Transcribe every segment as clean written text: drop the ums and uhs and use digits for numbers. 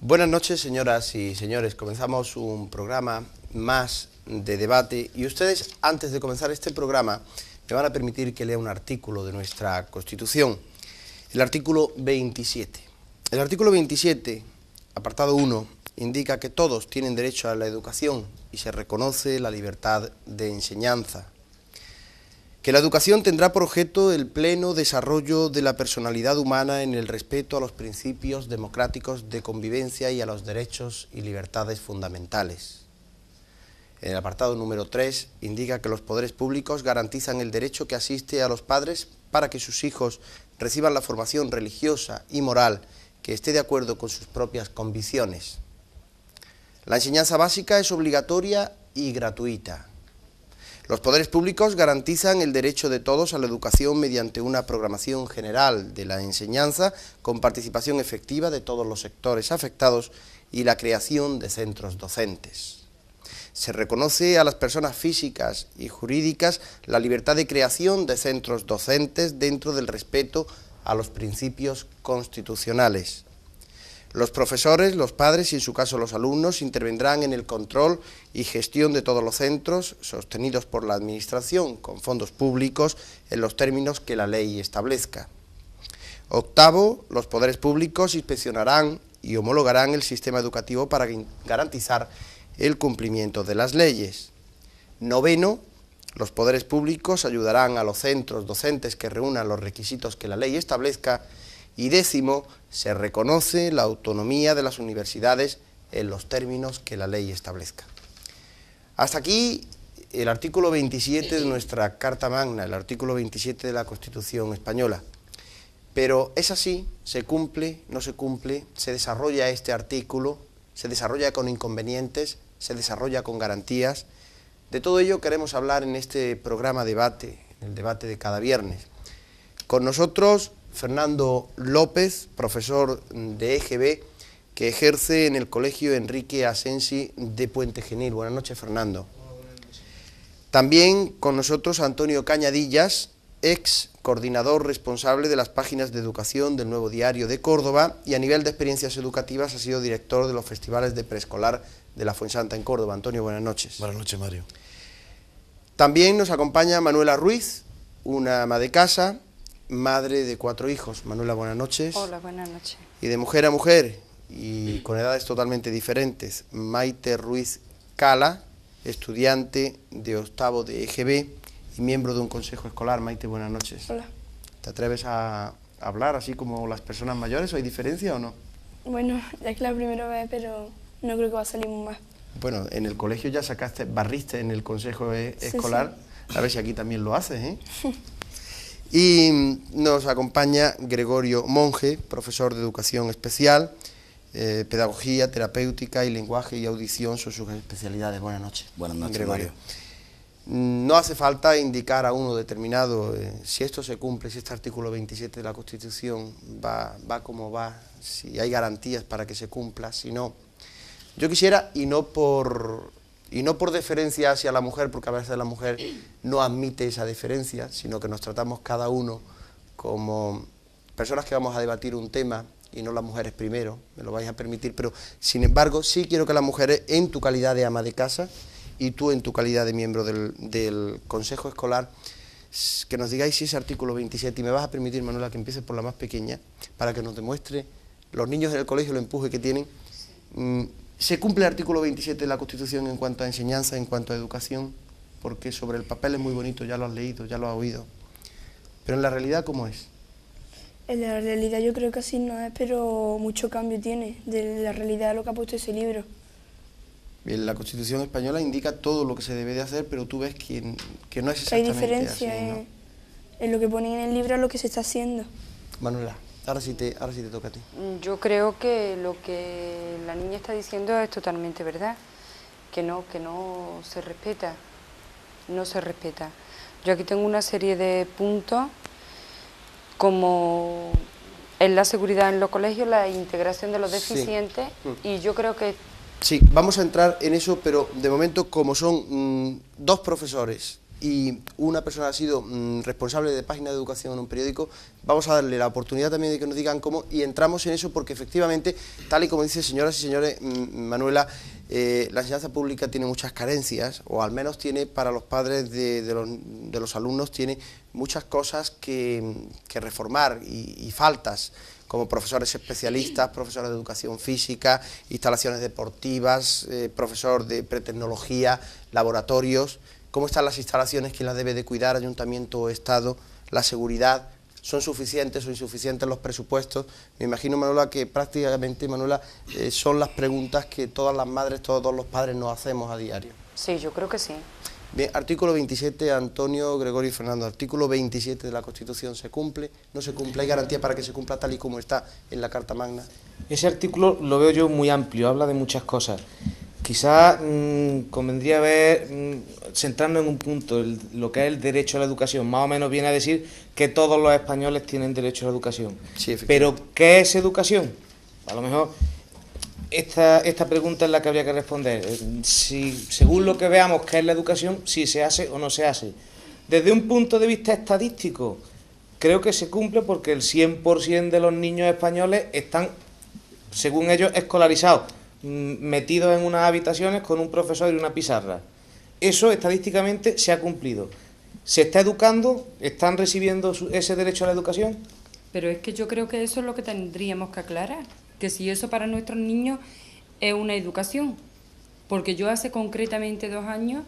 Buenas noches, señoras y señores. Comenzamos un programa más de debate y ustedes, antes de comenzar este programa, me van a permitir que lea un artículo de nuestra Constitución, el artículo 27. El artículo 27, apartado 1, indica que todos tienen derecho a la educación y se reconoce la libertad de enseñanza. Que la educación tendrá por objeto el pleno desarrollo de la personalidad humana en el respeto a los principios democráticos de convivencia y a los derechos y libertades fundamentales. En el apartado número 3 indica que los poderes públicos garantizan el derecho que asiste a los padres para que sus hijos reciban la formación religiosa y moral que esté de acuerdo con sus propias convicciones. La enseñanza básica es obligatoria y gratuita. Los poderes públicos garantizan el derecho de todos a la educación mediante una programación general de la enseñanza con participación efectiva de todos los sectores afectados y la creación de centros docentes. Se reconoce a las personas físicas y jurídicas la libertad de creación de centros docentes dentro del respeto a los principios constitucionales. Los profesores, los padres y en su caso los alumnos intervendrán en el control y gestión de todos los centros sostenidos por la Administración con fondos públicos en los términos que la ley establezca. Octavo, los poderes públicos inspeccionarán y homologarán el sistema educativo para garantizar el cumplimiento de las leyes. Noveno, los poderes públicos ayudarán a los centros docentes que reúnan los requisitos que la ley establezca. Y décimo, se reconoce la autonomía de las universidades en los términos que la ley establezca. Hasta aquí el artículo 27 de nuestra Carta Magna, el artículo 27 de la Constitución Española. Pero es así, se cumple, no se cumple, se desarrolla este artículo, se desarrolla con inconvenientes, se desarrolla con garantías. De todo ello queremos hablar en este programa debate, el debate de cada viernes. Con nosotros Fernando López, profesor de EGB, que ejerce en el Colegio Enrique Asensi de Puente Genil. Buenas noches, Fernando. Buenas noches. También con nosotros Antonio Cañadillas, ex coordinador responsable de las páginas de educación del Nuevo Diario de Córdoba y a nivel de experiencias educativas ha sido director de los festivales de preescolar de la Fuensanta en Córdoba. Antonio, buenas noches. Buenas noches, Mario. También nos acompaña Manuela Ruiz, una ama de casa, madre de 4 hijos. Manuela, buenas noches. Hola, buenas noches. Y de mujer a mujer, y con edades totalmente diferentes, Maite Ruiz Cala, estudiante de octavo de EGB y miembro de un consejo escolar. Maite, buenas noches. Hola. ¿Te atreves a hablar así como las personas mayores? ¿O hay diferencia o no? Bueno, ya es la primera vez, pero no creo que va a salir muy mal. Bueno, en el colegio ya barriste en el consejo escolar, sí. A ver si aquí también lo haces, ¿eh? Y nos acompaña Gregorio Monge, profesor de educación especial, pedagogía, terapéutica y lenguaje y audición son sus especialidades. Buenas noches. Buenas noches, Gregorio. Mario. No hace falta indicar a uno determinado si esto se cumple, si este artículo 27 de la Constitución va como va, si hay garantías para que se cumpla, si no. Yo quisiera, y no por deferencia hacia la mujer, porque a veces la mujer no admite esa deferencia, sino que nos tratamos cada uno como personas que vamos a debatir un tema, y no las mujeres primero, me lo vais a permitir, pero sin embargo sí quiero que las mujeres, en tu calidad de ama de casa, y tú en tu calidad de miembro del Consejo Escolar, que nos digáis si ese artículo 27, y me vas a permitir, Manuela, que empieces por la más pequeña, para que nos demuestre los niños en el colegio el empuje que tienen. ¿Se cumple el artículo 27 de la Constitución en cuanto a enseñanza, en cuanto a educación? Porque sobre el papel es muy bonito, ya lo has leído, ya lo has oído. Pero en la realidad, ¿cómo es? En la realidad yo creo que así no es, pero mucho cambio tiene de la realidad de lo que ha puesto ese libro. Bien, la Constitución española indica todo lo que se debe de hacer, pero tú ves que no es exactamente hay diferencia así, ¿no? en lo que ponen en el libro a lo que se está haciendo. Manuela, ahora sí te toca a ti. Yo creo que lo que la niña está diciendo es totalmente verdad, que no se respeta, no se respeta. Yo aquí tengo una serie de puntos, como es la seguridad en los colegios, la integración de los deficientes, sí. Y yo creo que... Sí, vamos a entrar en eso, pero de momento, como son 2 profesores y una persona ha sido responsable de página de educación en un periódico, vamos a darle la oportunidad también de que nos digan cómo, y entramos en eso porque efectivamente, tal y como dice, señoras y señores, Manuela, la enseñanza pública tiene muchas carencias, o al menos tiene, para los padres de los alumnos, tiene muchas cosas que reformar y faltas, como profesores especialistas, profesores de educación física, instalaciones deportivas, profesor de pretecnología, laboratorios. ¿Cómo están las instalaciones? ¿Quién las debe de cuidar? ¿Ayuntamiento o Estado? ¿La seguridad? ¿Son suficientes o insuficientes los presupuestos? Me imagino, Manuela, que prácticamente, Manuela, son las preguntas que todas las madres, todos los padres nos hacemos a diario. Sí, yo creo que sí. Bien, artículo 27, Antonio, Gregorio y Fernando. Artículo 27 de la Constitución, ¿se cumple? ¿No se cumple? ¿Hay garantía para que se cumpla tal y como está en la Carta Magna? Ese artículo lo veo yo muy amplio, habla de muchas cosas. Quizás convendría centrarnos en un punto, lo que es el derecho a la educación. Más o menos viene a decir que todos los españoles tienen derecho a la educación. Sí, pero, ¿qué es educación? A lo mejor esta pregunta es la que habría que responder. Si, según lo que veamos qué es la educación, si se hace o no se hace. Desde un punto de vista estadístico, creo que se cumple porque el 100% de los niños españoles están, según ellos, escolarizados, metidos en unas habitaciones con un profesor y una pizarra. Eso estadísticamente se ha cumplido. ¿Se está educando? ¿Están recibiendo ese derecho a la educación? Pero es que yo creo que eso es lo que tendríamos que aclarar, que si eso para nuestros niños es una educación. Porque yo hace concretamente 2 años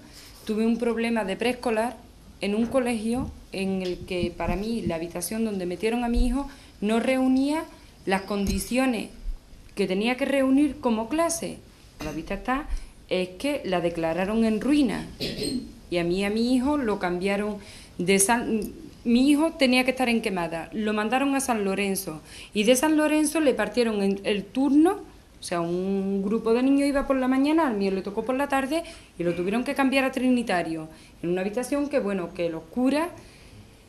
tuve un problema de preescolar en un colegio en el que para mí la habitación donde metieron a mi hijo no reunía las condiciones que tenía que reunir como clase. A la vista está, es que la declararon en ruina y a mi hijo lo cambiaron de mi hijo tenía que estar en Quemada, lo mandaron a San Lorenzo y de San Lorenzo le partieron el turno, o sea, un grupo de niños iba por la mañana, al mío le tocó por la tarde y lo tuvieron que cambiar a Trinitario, en una habitación que, bueno, que los curas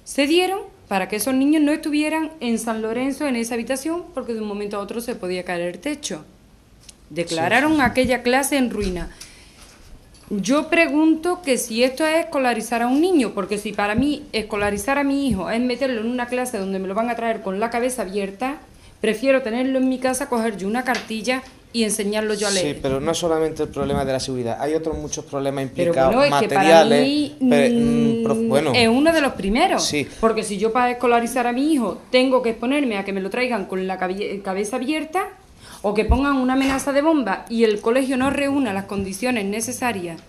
se dieron para que esos niños no estuvieran en San Lorenzo en esa habitación, porque de un momento a otro se podía caer el techo. Declararon aquella clase en ruina. Yo pregunto que si esto es escolarizar a un niño, porque si para mí escolarizar a mi hijo es meterlo en una clase donde me lo van a traer con la cabeza abierta, prefiero tenerlo en mi casa, coger yo una cartilla y enseñarlo yo a leer. Sí, pero no es solamente el problema de la seguridad, hay otros muchos problemas implicados, pero bueno, materiales. Es que para mí, bueno, es uno de los primeros, sí. Porque si yo para escolarizar a mi hijo tengo que exponerme a que me lo traigan con la cabeza abierta o que pongan una amenaza de bomba y el colegio no reúna las condiciones necesarias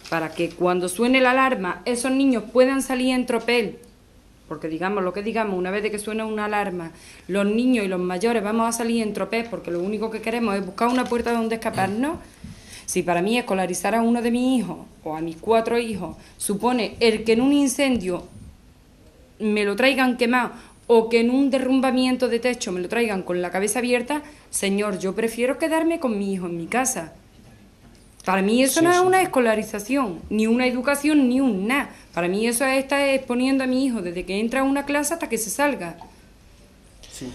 para que cuando suene la alarma esos niños puedan salir en tropel. Porque digamos lo que digamos, una vez de que suena una alarma, los niños y los mayores vamos a salir en tropez porque lo único que queremos es buscar una puerta donde escaparnos. Si para mí escolarizar a uno de mis hijos o a mis 4 hijos supone el que en un incendio me lo traigan quemado o que en un derrumbamiento de techo me lo traigan con la cabeza abierta, señor, yo prefiero quedarme con mi hijo en mi casa. Para mí eso no es una escolarización, ni una educación, ni un nada. Para mí eso es estar exponiendo a mi hijo desde que entra a una clase hasta que se salga. Sí,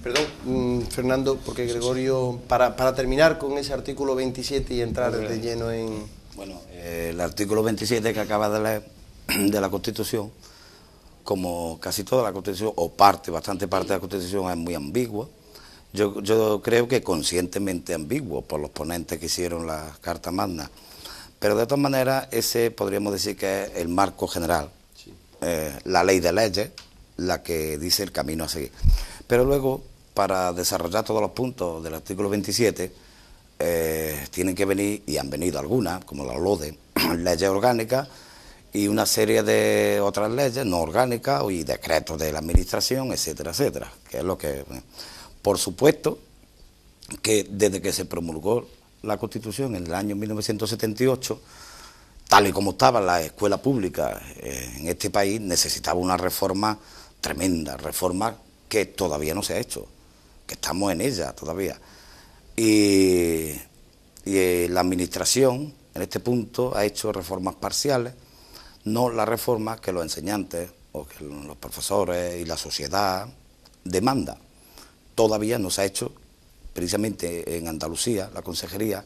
perdón, Fernando, porque Gregorio, para terminar con ese artículo 27 y entrar de lleno en... Bueno, el artículo 27 que acaba de leer de la Constitución, como casi toda la Constitución, o bastante parte de la Constitución es muy ambigua. Yo creo que conscientemente ambiguo por los ponentes que hicieron la Carta Magna, pero de todas maneras ese podríamos decir que es el marco general, sí. La ley de leyes, la que dice el camino a seguir. Pero luego, para desarrollar todos los puntos del artículo 27, tienen que venir, y han venido algunas, como la LODE, leyes orgánicas, y una serie de otras leyes no orgánicas y decretos de la administración, etcétera, etcétera, que es lo que... Por supuesto que desde que se promulgó la Constitución en el año 1978, tal y como estaba la escuela pública en este país, necesitaba una reforma tremenda, reforma que todavía no se ha hecho, que estamos en ella todavía. Y la administración, en este punto, ha hecho reformas parciales, no la reforma que los enseñantes o que los profesores y la sociedad demanda. Todavía no se ha hecho, precisamente en Andalucía, la Consejería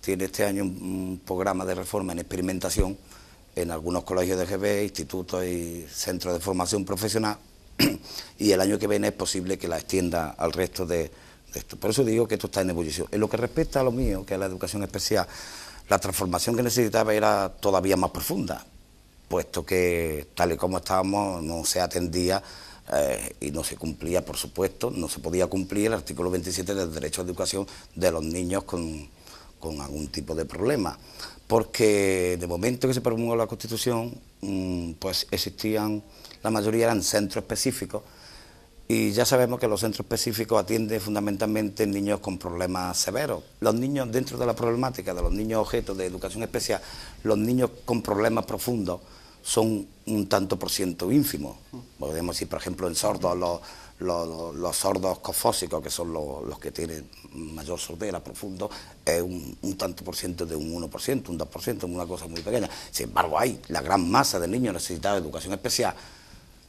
tiene este año un programa de reforma en experimentación en algunos colegios de GB, institutos y centros de formación profesional, y el año que viene es posible que la extienda al resto de esto. Por eso digo que esto está en ebullición. En lo que respecta a lo mío, que es la educación especial, la transformación que necesitaba era todavía más profunda, puesto que tal y como estábamos no se atendía y no se cumplía, por supuesto, no se podía cumplir el artículo 27 del derecho a educación de los niños con algún tipo de problema, porque de momento que se promulgó la Constitución, pues existían, la mayoría eran centros específicos, y ya sabemos que los centros específicos atienden fundamentalmente niños con problemas severos. Los niños, dentro de la problemática de los niños objeto de educación especial, los niños con problemas profundos son un tanto por ciento ínfimo. Podemos decir, por ejemplo, en sordos, los sordos cofósicos, que son los que tienen mayor sordera profundo, es un tanto por ciento de un 1%, un 2%, una cosa muy pequeña. Sin embargo, hay la gran masa de niños necesitados de educación especial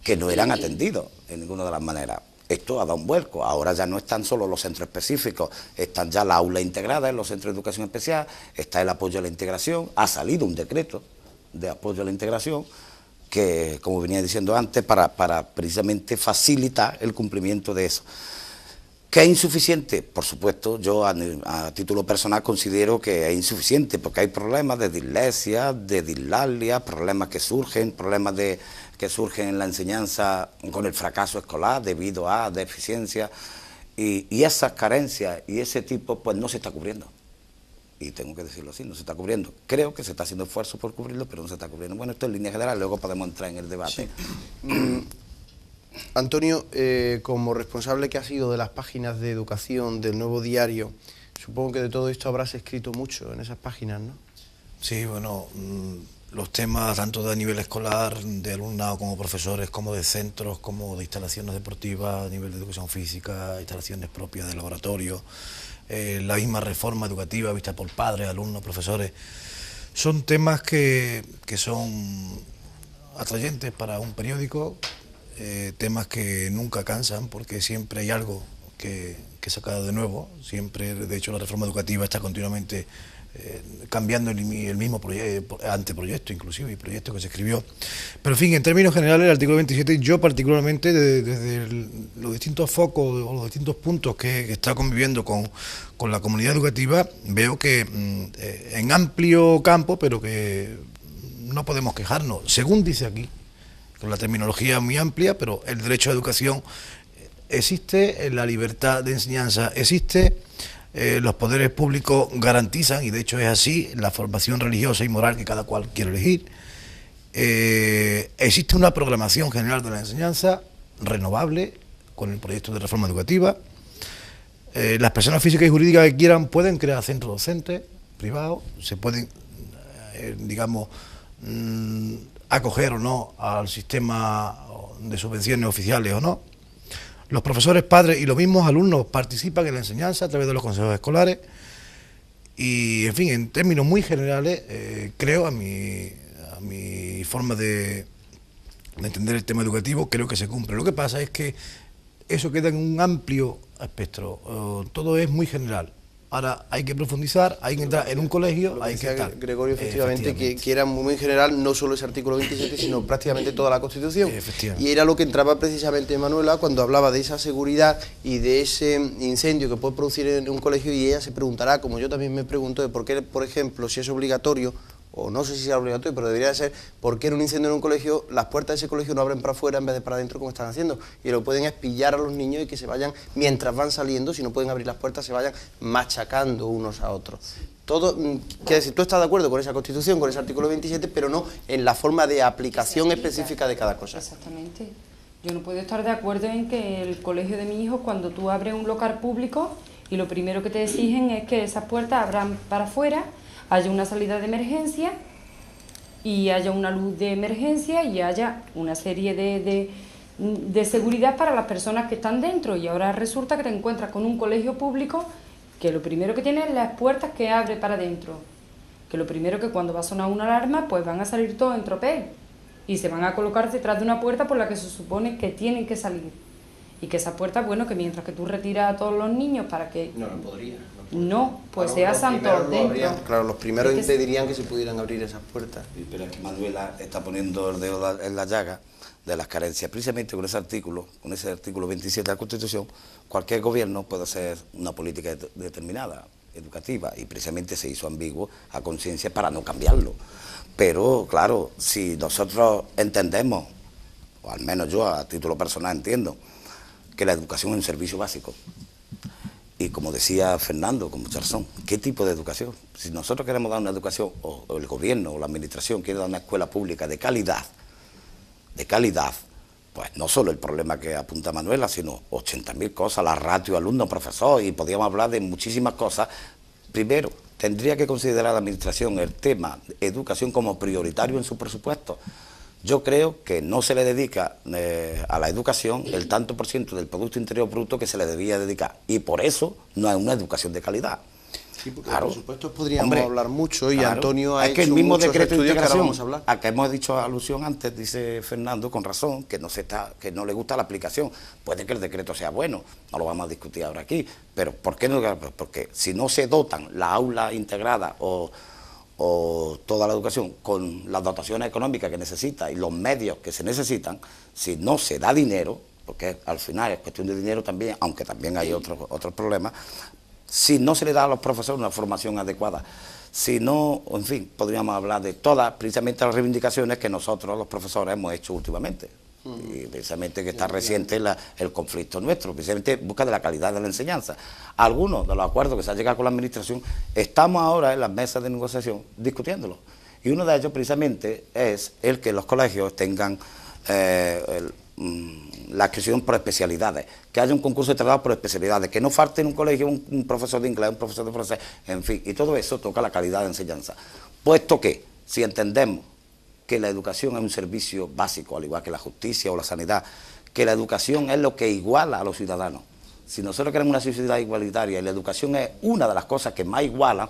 que no eran atendidos en ninguna de las maneras. Esto ha dado un vuelco. Ahora ya no están solo los centros específicos, están ya las aulas integradas en los centros de educación especial, está el apoyo a la integración, ha salido un decreto de apoyo a la integración que, como venía diciendo antes, para precisamente facilitar el cumplimiento de eso. ¿Que es insuficiente? Por supuesto, yo a título personal considero que es insuficiente, porque hay problemas de dislexia, de dislalia, problemas que surgen, que surgen en la enseñanza con el fracaso escolar debido a deficiencias, y esas carencias y ese tipo pues no se está cubriendo. Y tengo que decirlo así, no se está cubriendo. Creo que se está haciendo esfuerzo por cubrirlo, pero no se está cubriendo. Bueno, esto en línea general, luego podemos entrar en el debate. Sí. Antonio, como responsable que ha sido de las páginas de educación del Nuevo Diario, supongo que de todo esto habrás escrito mucho en esas páginas, ¿no? Sí, bueno, los temas tanto de nivel escolar, de alumnado como profesores, como de centros, como de instalaciones deportivas, a nivel de educación física, instalaciones propias de laboratorio, la misma reforma educativa vista por padres, alumnos, profesores, son temas que son atrayentes para un periódico, temas que nunca cansan porque siempre hay algo que sacar de nuevo, siempre, de hecho la reforma educativa está continuamente cambiando el mismo anteproyecto inclusive, y proyecto que se escribió. Pero en fin, en términos generales, el artículo 27, yo particularmente, desde los distintos focos o los distintos puntos que está conviviendo con la comunidad educativa, veo que en amplio campo, pero que no podemos quejarnos, según dice aquí, con la terminología muy amplia, pero el derecho a educación existe, la libertad de enseñanza existe, los poderes públicos garantizan, y de hecho es así, la formación religiosa y moral que cada cual quiere elegir. Existe una programación general de la enseñanza renovable con el proyecto de reforma educativa. Las personas físicas y jurídicas que quieran pueden crear centros docentes privados, se pueden, digamos, acoger o no al sistema de subvenciones oficiales o no. Los profesores, padres y los mismos alumnos participan en la enseñanza a través de los consejos escolares y, en fin, en términos muy generales, creo, a mi forma de entender el tema educativo, creo que se cumple. Lo que pasa es que eso queda en un amplio espectro, todo es muy general. Ahora hay que profundizar, hay que entrar en un colegio, hay que estar. Gregorio, efectivamente, que era muy general, no solo ese artículo 27, sino prácticamente toda la Constitución. Y era lo que entraba precisamente Manuela cuando hablaba de esa seguridad y de ese incendio que puede producir en un colegio, y ella se preguntará, como yo también me pregunto, de por qué, por ejemplo, si es obligatorio, o no sé si sea obligatorio, pero debería de ser, ¿por qué en un incendio en un colegio las puertas de ese colegio no abren para afuera en vez de para adentro como están haciendo? Y lo pueden es pillar a los niños y que se vayan, mientras van saliendo, si no pueden abrir las puertas, se vayan machacando unos a otros. Todo, quiere decir, tú estás de acuerdo con esa Constitución, con ese artículo 27, pero no en la forma de aplicación específica de cada cosa. Exactamente. Yo no puedo estar de acuerdo en que el colegio de mi hijo, cuando tú abres un local público y lo primero que te exigen es que esas puertas abran para afuera, haya una salida de emergencia y haya una luz de emergencia y haya una serie de seguridad para las personas que están dentro, y ahora resulta que te encuentras con un colegio público que lo primero que tiene es las puertas que abre para adentro, que lo primero que cuando va a sonar una alarma pues van a salir todos en tropel y se van a colocar detrás de una puerta por la que se supone que tienen que salir, y que esa puerta, bueno, que mientras que tú retiras a todos los niños para que... No podría. No, pues se Los asan primeros todos lo dentro. abrían, claro, los primeros Es que impedirían que se pudieran abrir esas puertas. Sí, pero es que Manuela está poniendo el dedo en la llaga de las carencias. Precisamente con ese artículo 27 de la Constitución, cualquier gobierno puede hacer una política determinada, educativa, y precisamente se hizo ambiguo a conciencia para no cambiarlo. Pero, claro, si nosotros entendemos, o al menos yo a título personal entiendo, que la educación es un servicio básico, y como decía Fernando, con mucha razón, ¿qué tipo de educación? Si nosotros queremos dar una educación, o el gobierno o la administración quiere dar una escuela pública de calidad, pues no solo el problema que apunta Manuela, sino 80.000 cosas, la ratio alumno-profesor, y podríamos hablar de muchísimas cosas. Primero, tendría que considerar la administración el tema de educación como prioritario en su presupuesto. Yo creo que no se le dedica a la educación el tanto por ciento del Producto Interior Bruto que se le debía dedicar, y por eso no es una educación de calidad. Sí, porque claro, por supuesto podríamos hablar mucho, y claro, Antonio ha es que hecho el mismo muchos decreto de estudios que ahora integración, vamos a hablar. a que hemos dicho alusión antes, dice Fernando con razón, que no le gusta la aplicación. Puede que el decreto sea bueno, no lo vamos a discutir ahora aquí, pero ¿por qué no? Porque si no se dotan la aula integrada o toda la educación con las dotaciones económicas que necesita y los medios que se necesitan, si no se da dinero, porque al final es cuestión de dinero también, aunque también hay otros problemas, si no se le da a los profesores una formación adecuada, si no, en fin, podríamos hablar de todas, precisamente las reivindicaciones que nosotros los profesores hemos hecho últimamente. Y precisamente que está reciente el conflicto nuestro, precisamente en busca de la calidad de la enseñanza. Algunos de los acuerdos que se han llegado con la administración, estamos ahora en las mesas de negociación discutiéndolos. Y uno de ellos precisamente es el que los colegios tengan la inscripción por especialidades, que haya un concurso de trabajo por especialidades, que no falte en un colegio un profesor de inglés, un profesor de francés, en fin, y todo eso toca la calidad de enseñanza. Puesto que, si entendemos que la educación es un servicio básico, al igual que la justicia o la sanidad, que la educación es lo que iguala a los ciudadanos. Si nosotros queremos una sociedad igualitaria, y la educación es una de las cosas que más iguala,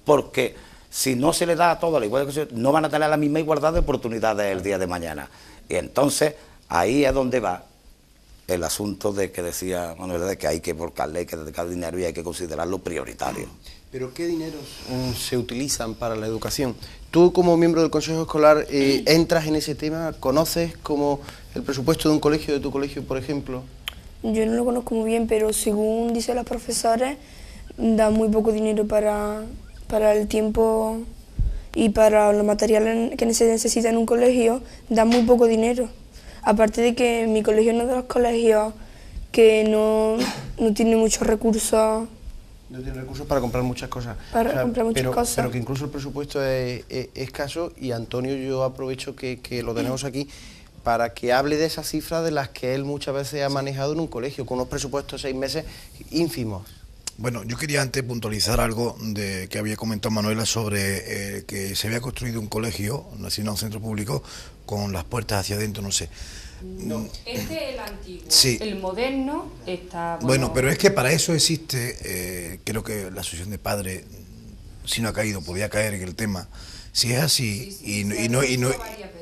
porque si no se le da a todos la igualdad de educación, no van a tener la misma igualdad de oportunidades el día de mañana. Y entonces, ahí es donde va el asunto de que decía Manuel, de que hay que volcarle, hay que dedicar dinero y hay que considerarlo prioritario. ¿Pero qué dineros se utilizan para la educación? Tú, como miembro del Consejo Escolar, ¿entras en ese tema? ¿Conoces como el presupuesto de un colegio, de tu colegio, por ejemplo? Yo no lo conozco muy bien, pero según dicen los profesores, da muy poco dinero para el tiempo y para los materiales que se necesitan en un colegio, da muy poco dinero. Aparte de que mi colegio es uno de los colegios que no tiene muchos recursos. No tiene recursos para comprar muchas cosas. Cosas. Pero que incluso el presupuesto es escaso, y Antonio, yo aprovecho que lo tenemos aquí para que hable de esas cifras de las que él muchas veces ha manejado en un colegio, con unos presupuestos de 6 meses ínfimos. Bueno, yo quería antes puntualizar algo que había comentado Manuela sobre que se había construido un colegio, no un centro público, con las puertas hacia adentro, no sé. No, este es el antiguo. Sí. El moderno está... Bueno, pero es que para eso existe, creo que la asociación de padres, si no ha caído, podía caer en el tema. Si es así, sí,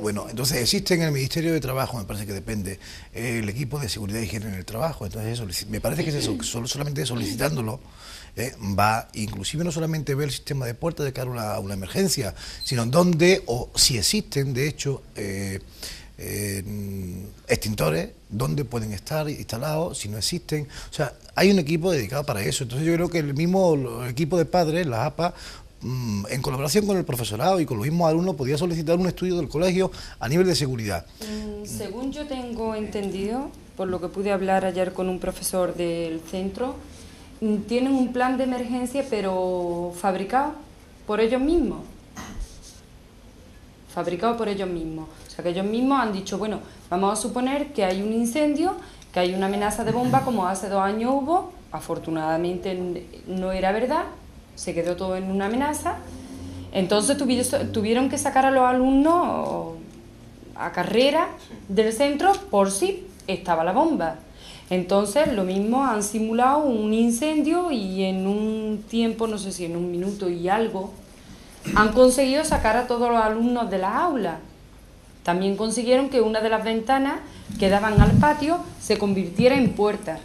bueno, entonces existe en el Ministerio de Trabajo, me parece que depende, el equipo de seguridad y higiene en el trabajo. Entonces eso, me parece que solamente solicitándolo va, inclusive no solamente ver el sistema de puertas de cara a una emergencia, sino dónde, o si existen, de hecho, extintores, dónde pueden estar instalados, si no existen. O sea, hay un equipo dedicado para eso. Entonces yo creo que el mismo equipo de padres, la APA, en colaboración con el profesorado y con los mismos alumnos, podía solicitar un estudio del colegio a nivel de seguridad. Según yo tengo entendido, por lo que pude hablar ayer con un profesor del centro, tienen un plan de emergencia, pero fabricado por ellos mismos. Fabricado por ellos mismos. O sea, que ellos mismos han dicho, bueno, vamos a suponer que hay un incendio, que hay una amenaza de bomba, como hace 2 años hubo. Afortunadamente no era verdad, se quedó todo en una amenaza. Entonces tuvieron que sacar a los alumnos a carrera del centro por si estaba la bomba. Entonces lo mismo, han simulado un incendio y en un tiempo, no sé si en 1 minuto y algo, han conseguido sacar a todos los alumnos de las aulas. También consiguieron que una de las ventanas que daban al patio se convirtiera en puerta.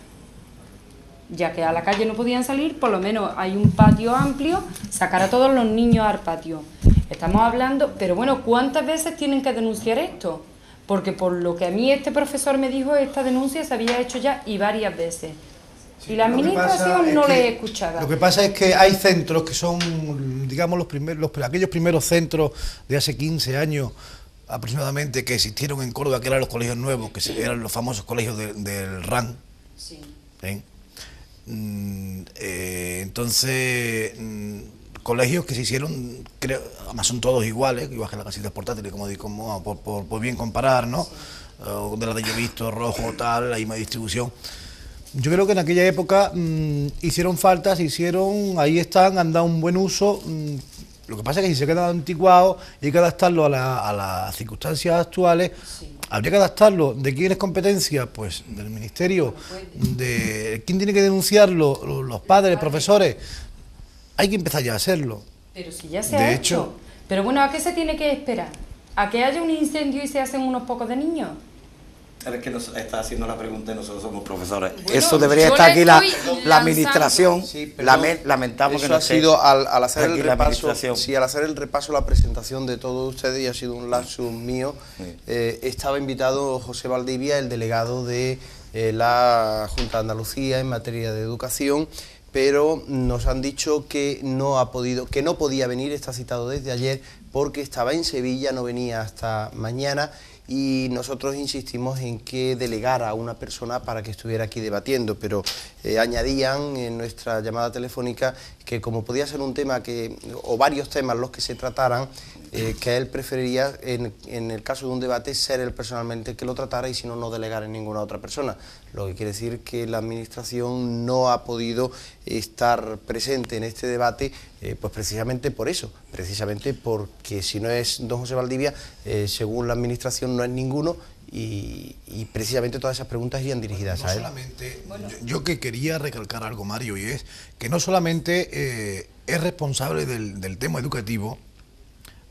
ya que a la calle no podían salir, por lo menos hay un patio amplio, sacar a todos los niños al patio. Estamos hablando, pero bueno, ¿cuántas veces tienen que denunciar esto? Porque por lo que a mí este profesor me dijo, esta denuncia se había hecho ya y varias veces. Y la administración no le escuchaba. Lo que pasa es que hay centros que son, digamos, aquellos primeros centros de hace 15 años aproximadamente que existieron en Córdoba, que eran los colegios nuevos, que eran los famosos colegios del RAN. Sí. Entonces, colegios que se hicieron, creo, además son todos iguales, igual que las casitas portátiles, como por bien comparar, ¿no? Sí. De la de yo he visto, rojo, tal, la misma distribución. Yo creo que en aquella época hicieron falta, ahí están, han dado un buen uso. Lo que pasa es que si se quedan anticuados y hay que adaptarlo a las circunstancias actuales, sí. Habría que adaptarlo. ¿De quién es competencia? Pues del Ministerio. ¿De quién tiene que denunciarlo? Los padres, profesores. Hay que empezar ya a hacerlo. Pero si ya se ha hecho. Pero bueno, ¿a qué se tiene que esperar? ¿A que haya un incendio y se hacen unos pocos de niños? Es que nos está haciendo la pregunta y nosotros somos profesores. Bueno, eso debería estar aquí la administración. Sí, lamentamos que no esté. Ha sido al hacer el repaso, sí, al hacer el repaso, la presentación de todos ustedes, y ha sido un lapsus mío. Sí. Estaba invitado José Valdivia, el delegado de la Junta de Andalucía en materia de educación, pero nos han dicho que no podía venir, está citado desde ayer porque estaba en Sevilla, no venía hasta mañana. Y nosotros insistimos en que delegara a una persona para que estuviera aquí debatiendo, pero añadían en nuestra llamada telefónica que como podía ser un tema o varios temas los que se trataran, que él preferiría, en el caso de un debate, ser él personalmente el que lo tratara y si no, no delegar en ninguna otra persona. Lo que quiere decir que la Administración no ha podido estar presente en este debate, pues precisamente por eso, precisamente porque si no es don José Valdivia, según la Administración no es ninguno, y precisamente todas esas preguntas irían dirigidas a él. Yo que quería recalcar algo, Mario, y es que no solamente es responsable del tema educativo,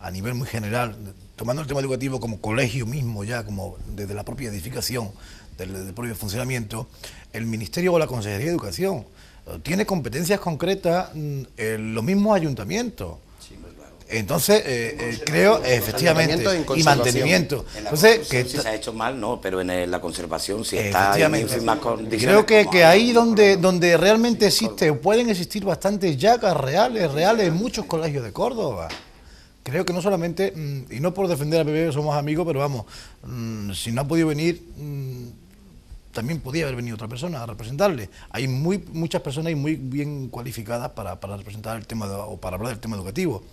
a nivel muy general, tomando el tema educativo como colegio mismo ya, como desde la propia edificación, del propio funcionamiento, el Ministerio o la Consejería de Educación tiene competencias concretas en los mismos ayuntamientos. Entonces, creo, efectivamente, y mantenimiento. Entonces, que si se ha hecho mal, no, pero en la conservación sí está en ínfimas condiciones. Creo que ahí donde realmente existe, pueden existir bastantes yacas reales en muchos colegios de Córdoba. Creo que no solamente, y no por defender a Pepe, somos amigos, pero vamos, si no ha podido venir, también podía haber venido otra persona a representarle. Hay muchas personas y muy bien cualificadas para representar el tema o para hablar del tema educativo.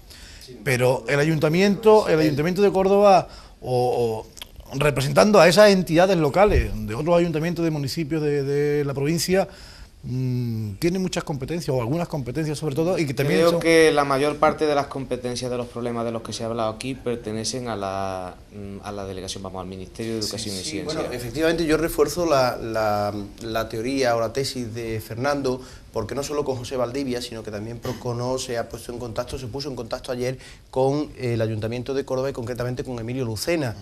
Pero el Ayuntamiento de Córdoba, o representando a esas entidades locales de otros ayuntamientos de municipios de la provincia, tiene muchas competencias, o algunas competencias sobre todo, y que también creo que la mayor parte de las competencias de los problemas de los que se ha hablado aquí pertenecen a la delegación, al Ministerio de Educación y Ciencia. Bueno, efectivamente yo refuerzo la teoría o la tesis de Fernando, porque no solo con José Valdivia, sino que también Procono se puso en contacto ayer con el Ayuntamiento de Córdoba y concretamente con Emilio Lucena.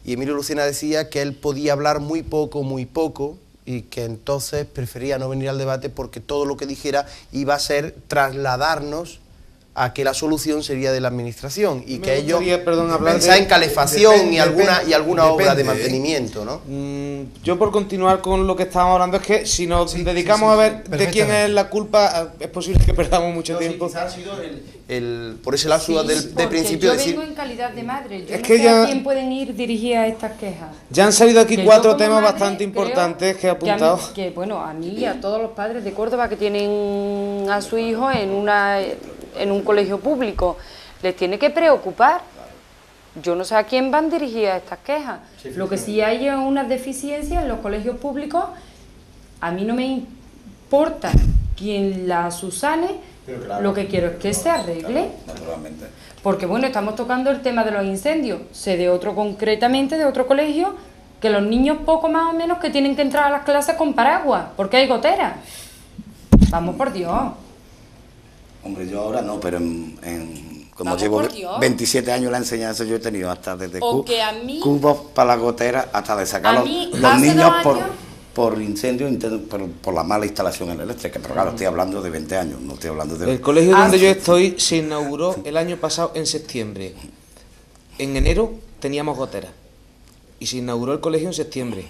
Y Emilio Lucena decía que él podía hablar muy poco, y que entonces prefería no venir al debate porque todo lo que dijera iba a ser trasladarnos a que la solución sería de la Administración y que ellos pensaban en calefacción y alguna obra de mantenimiento, ¿no? Yo, por continuar con lo que estábamos hablando, es que si nos dedicamos a ver de quién es la culpa, es posible que perdamos mucho tiempo. Quizás ha sido por ese lapso de principio. Yo vengo en calidad de madre, yo no sé a quién pueden ir dirigidas estas quejas. Ya han salido aquí 4 temas bastante importantes que he apuntado. A mí y a todos los padres de Córdoba que tienen a su hijo en un colegio público, les tiene que preocupar. Yo no sé a quién van dirigidas estas quejas. Lo que sí hay es unas deficiencias en los colegios públicos. A mí no me importa quién las subsane, lo que quiero es que se arregle. Naturalmente. Porque bueno, estamos tocando el tema de los incendios. Sé de otro concretamente, de otro colegio, que los niños poco más o menos que tienen que entrar a las clases con paraguas, porque hay goteras. Vamos por Dios. Hombre, yo ahora no, pero como llevo 27 años la enseñanza, yo he tenido hasta desde cubos para la gotera, hasta de sacar los niños por incendio, por la mala instalación en la eléctrica, pero claro, estoy hablando de 20 años, no estoy hablando de... El colegio donde yo estoy se inauguró el año pasado en septiembre. En enero teníamos goteras y se inauguró el colegio en septiembre.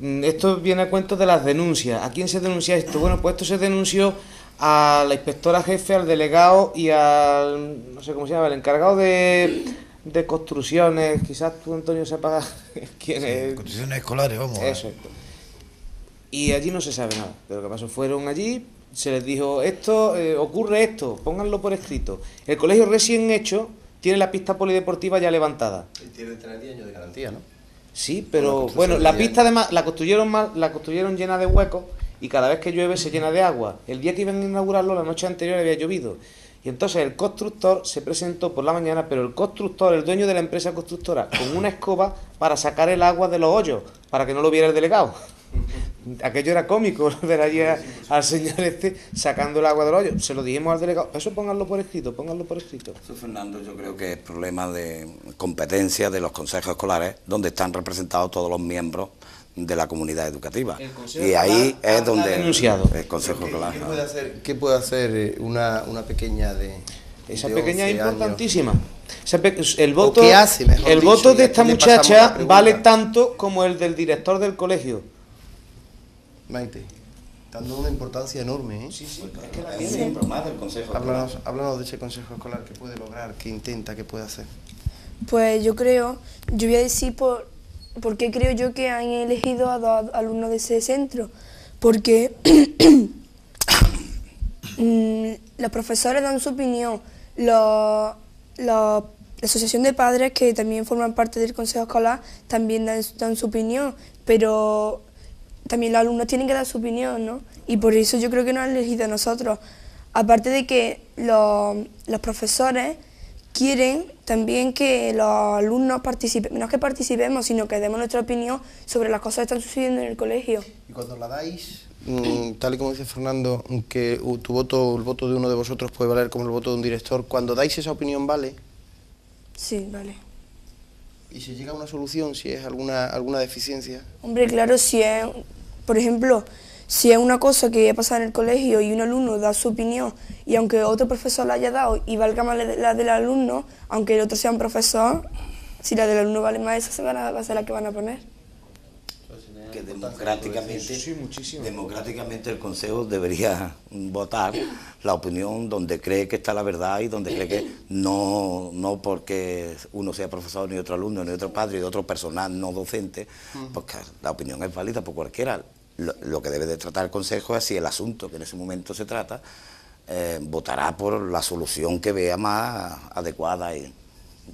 Esto viene a cuento de las denuncias. ¿A quién se denuncia esto? Bueno, pues esto se denunció a la inspectora jefe, al delegado y al, no sé cómo se llama, el encargado de construcciones. Quizás tú, Antonio, sepas quién es. Construcciones escolares, vamos. Eso es. Y allí no se sabe nada. De lo que pasó, fueron allí, se les dijo, esto, ocurre esto, pónganlo por escrito. El colegio recién hecho tiene la pista polideportiva ya levantada. Y tiene 10 años de garantía, ¿no? Sí, pero bueno, la pista además la construyeron llena de huecos y cada vez que llueve se llena de agua. El día que iban a inaugurarlo, la noche anterior había llovido. Y entonces el constructor se presentó por la mañana, pero el constructor, el dueño de la empresa constructora, con una escoba para sacar el agua de los hoyos, para que no lo viera el delegado. Aquello era cómico, ver allí al señor sacando el agua del hoyo. Se lo dijimos al delegado, eso pónganlo por escrito, pónganlo por escrito. Eso, Fernando, yo creo que es problema de competencia de los consejos escolares, donde están representados todos los miembros de la comunidad educativa. Y ahí es donde el consejo escolar... ¿Qué puede hacer una pequeña de... Esa de pequeña es 11 años? importantísima. El voto, qué hace, mejor el dicho, voto y de aquí esta le pasamos la muchacha pregunta. vale tanto como el del director del colegio. Maite, dando una importancia enorme, ¿eh? Sí, es que la Es tiene. un miembro más del consejo escolar. Háblanos de ese consejo escolar, ¿qué puede lograr, qué intenta, qué puede hacer? Pues yo voy a decir por qué creo yo que han elegido a 2 alumnos de ese centro. Porque los profesores dan su opinión, la asociación de padres que también forman parte del consejo escolar también dan su opinión, pero también los alumnos tienen que dar su opinión, ¿no? Y por eso yo creo que nos han elegido a nosotros. Aparte de que los profesores quieren también que los alumnos participen, no es que participemos, sino que demos nuestra opinión sobre las cosas que están sucediendo en el colegio. Y cuando la dais, tal y como dice Fernando, que el voto de uno de vosotros puede valer como el voto de un director, cuando dais esa opinión, ¿vale? Sí, vale. ¿Y se llega a una solución si es alguna deficiencia? Hombre, claro, si es, por ejemplo, si es una cosa que ha pasado en el colegio y un alumno da su opinión y aunque otro profesor la haya dado y valga más la del alumno, aunque el otro sea un profesor, si la del alumno vale más, esa va a ser la que van a poner. Que democráticamente, Sí, muchísimo. democráticamente el Consejo debería votar la opinión donde cree que está la verdad y donde cree que no porque uno sea profesor, ni otro alumno, ni otro padre, ni otro personal no docente, porque la opinión es válida por cualquiera. Lo que debe de tratar el Consejo es si el asunto que en ese momento se trata votará por la solución que vea más adecuada y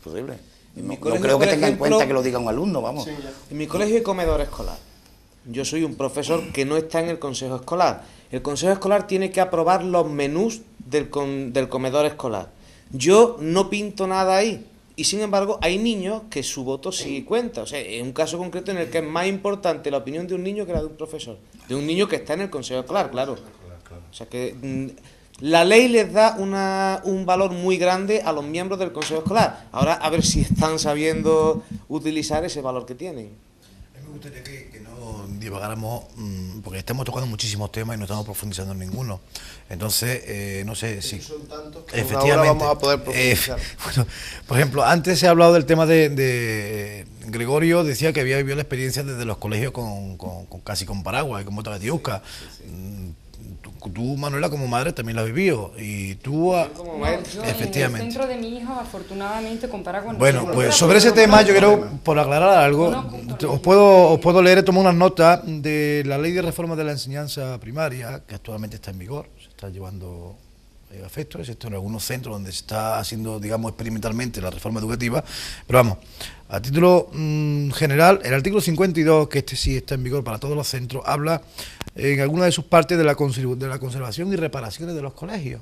posible. No creo que tenga en cuenta que lo diga un alumno, vamos. En mi colegio hay comedor escolar. Yo soy un profesor que no está en el consejo escolar. El consejo escolar tiene que aprobar los menús del comedor escolar. Yo no pinto nada ahí. Y sin embargo, hay niños que su voto sí cuenta. O sea, es un caso concreto en el que es más importante la opinión de un niño que la de un profesor. De un niño que está en el consejo escolar, claro. O sea que la ley les da un valor muy grande a los miembros del consejo escolar. Ahora, a ver si están sabiendo utilizar ese valor que tienen. A mí me gustaría que no divagáramos, porque estamos tocando muchísimos temas y no estamos profundizando en ninguno. Entonces, no sé si... Son tantos que ahora vamos a poder profundizar. Bueno, por ejemplo, antes se ha hablado del tema de Gregorio, decía que había vivido la experiencia desde los colegios casi con paraguas y con botas de tiusca. Tú, Manuela, como madre también la has vivido y tú... Yo efectivamente. en el centro de mi hijo, afortunadamente, con paraguas... Bueno, pues sobre ese tema yo quiero, por aclarar algo, os puedo leer, he tomado unas notas de la Ley de Reforma de la Enseñanza Primaria, que actualmente está en vigor, se está llevando a efecto, excepto en algunos centros donde se está haciendo, digamos, experimentalmente la reforma educativa, pero vamos, a título general, el artículo 52, que este sí está en vigor para todos los centros, habla en alguna de sus partes de la conservación y reparaciones de los colegios.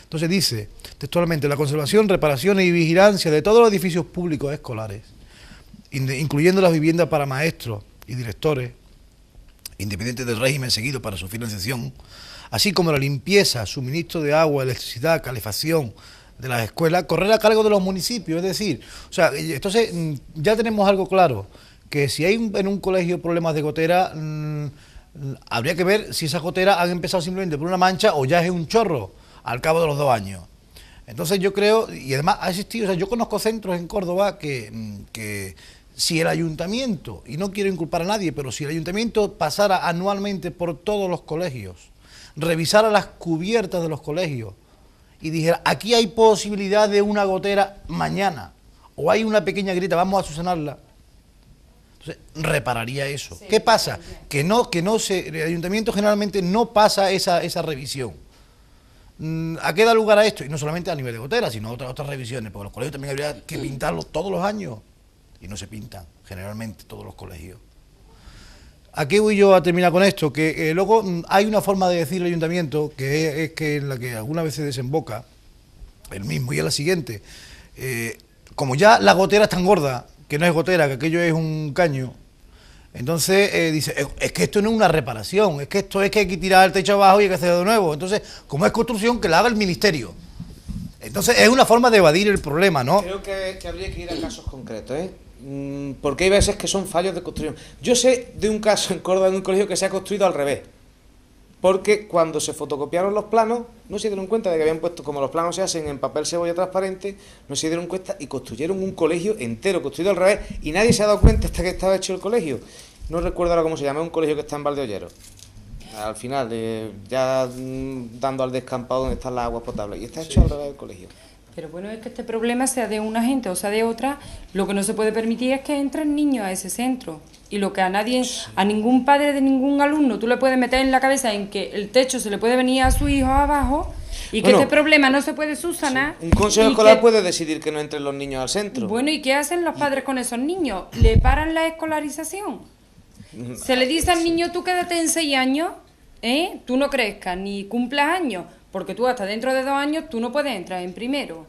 Entonces dice, textualmente, la conservación, reparación y vigilancia de todos los edificios públicos escolares, incluyendo las viviendas para maestros y directores, independientes del régimen seguido para su financiación, así como la limpieza, suministro de agua, electricidad, calefacción de las escuelas, correr a cargo de los municipios. Es decir, o sea, entonces ya tenemos algo claro, que si hay en un colegio problemas de gotera, habría que ver si esas goteras han empezado simplemente por una mancha o ya es un chorro al cabo de los 2 años. Entonces yo creo, y además ha existido, o sea, yo conozco centros en Córdoba que si el ayuntamiento, y no quiero inculpar a nadie, pero si el ayuntamiento pasara anualmente por todos los colegios, revisara las cubiertas de los colegios y dijera, aquí hay posibilidad de una gotera mañana, o hay una pequeña grieta, vamos a subsanarla, entonces repararía eso. Sí, ¿qué pasa? Que el ayuntamiento generalmente no pasa esa revisión. ¿A qué da lugar a esto? Y no solamente a nivel de goteras, sino otras revisiones, porque los colegios también habría que pintarlos todos los años, y no se pintan generalmente todos los colegios. ¿A qué voy yo a terminar con esto? Que luego hay una forma de decir el ayuntamiento, que es que en la que algunas veces desemboca el mismo, y es la siguiente. Como ya la gotera es tan gorda, que no es gotera, que aquello es un caño, entonces dice, es que esto no es una reparación, es que esto es que hay que tirar el techo abajo y hay que hacerlo de nuevo. Entonces, como es construcción, que la haga el ministerio. Entonces, es una forma de evadir el problema, ¿no? Creo que habría que ir a casos concretos, porque hay veces que son fallos de construcción. Yo sé de un caso en Córdoba, en un colegio que se ha construido al revés, porque cuando se fotocopiaron los planos, no se dieron cuenta de que habían puesto, como los planos se hacen en papel cebolla transparente, no se dieron cuenta y construyeron un colegio entero, construido al revés, y nadie se ha dado cuenta hasta que estaba hecho el colegio. No recuerdo ahora cómo se llama, es un colegio que está en Valdeollero. Al final, ya dando al descampado donde están las aguas potables, y está hecho al revés del colegio. Pero bueno, es que este problema, sea de una gente o sea de otra, lo que no se puede permitir es que entren niños a ese centro. Y lo que a nadie, a ningún padre de ningún alumno, tú le puedes meter en la cabeza en que el techo se le puede venir a su hijo abajo y que este problema no se puede subsanar. Sí. Un consejo escolar puede decidir que no entren los niños al centro. Bueno, ¿y qué hacen los padres con esos niños? ¿Le paran la escolarización? Se le dice al niño, tú quédate en 6 años, tú no crezcas ni cumplas años, porque tú hasta dentro de 2 años tú no puedes entrar en primero.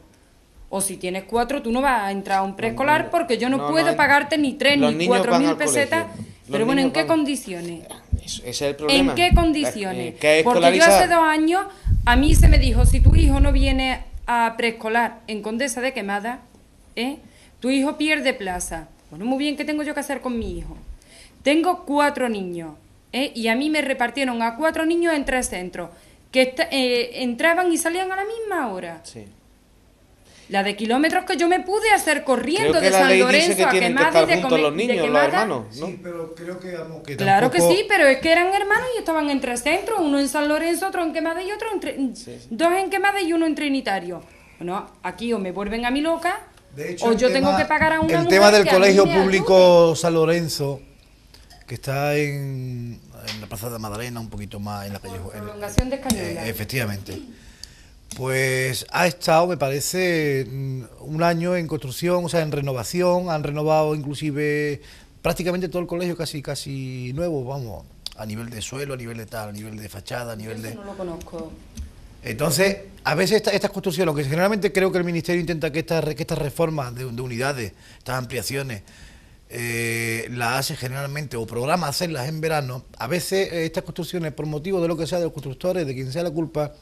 O si tienes 4, tú no vas a entrar a un preescolar porque yo no puedo pagarte ni 3 ni 4.000 pesetas. Pero bueno, ¿en qué condiciones? Ese es el problema. ¿En qué condiciones? Porque yo hace 2 años, a mí se me dijo, si tu hijo no viene a preescolar en Condesa de Quemada, tu hijo pierde plaza. Bueno, muy bien, ¿qué tengo yo que hacer con mi hijo? Tengo 4 niños, y a mí me repartieron a 4 niños en 3 centros, que entraban y salían a la misma hora. Sí. La de kilómetros que yo me pude hacer corriendo de San Lorenzo a Quemada y de Quemada. ¿No? Sí, pero creo que claro tampoco... que sí, pero es que eran hermanos y estaban en 3 centros, uno en San Lorenzo, otro en Quemada y otro en 2 en Quemada y uno en Trinitario. Bueno, aquí o me vuelven a mi loca, de hecho, o yo tengo que pagar a una mujer. El tema del colegio público San Lorenzo, que está en la Plaza de Madalena, un poquito más en la calle. Prolongación de Escañuelas. Efectivamente. Pues ha estado, me parece, un año en construcción, o sea, en renovación, han renovado inclusive prácticamente todo el colegio casi nuevo, vamos, a nivel de suelo, a nivel de tal, a nivel de fachada, a nivel de... no lo conozco. Entonces, a veces estas construcciones, lo que generalmente creo que el Ministerio intenta que estas reformas de unidades, estas ampliaciones, las hace generalmente o programa hacerlas en verano. A veces estas construcciones, por motivo de lo que sea de los constructores, de quien sea la culpa,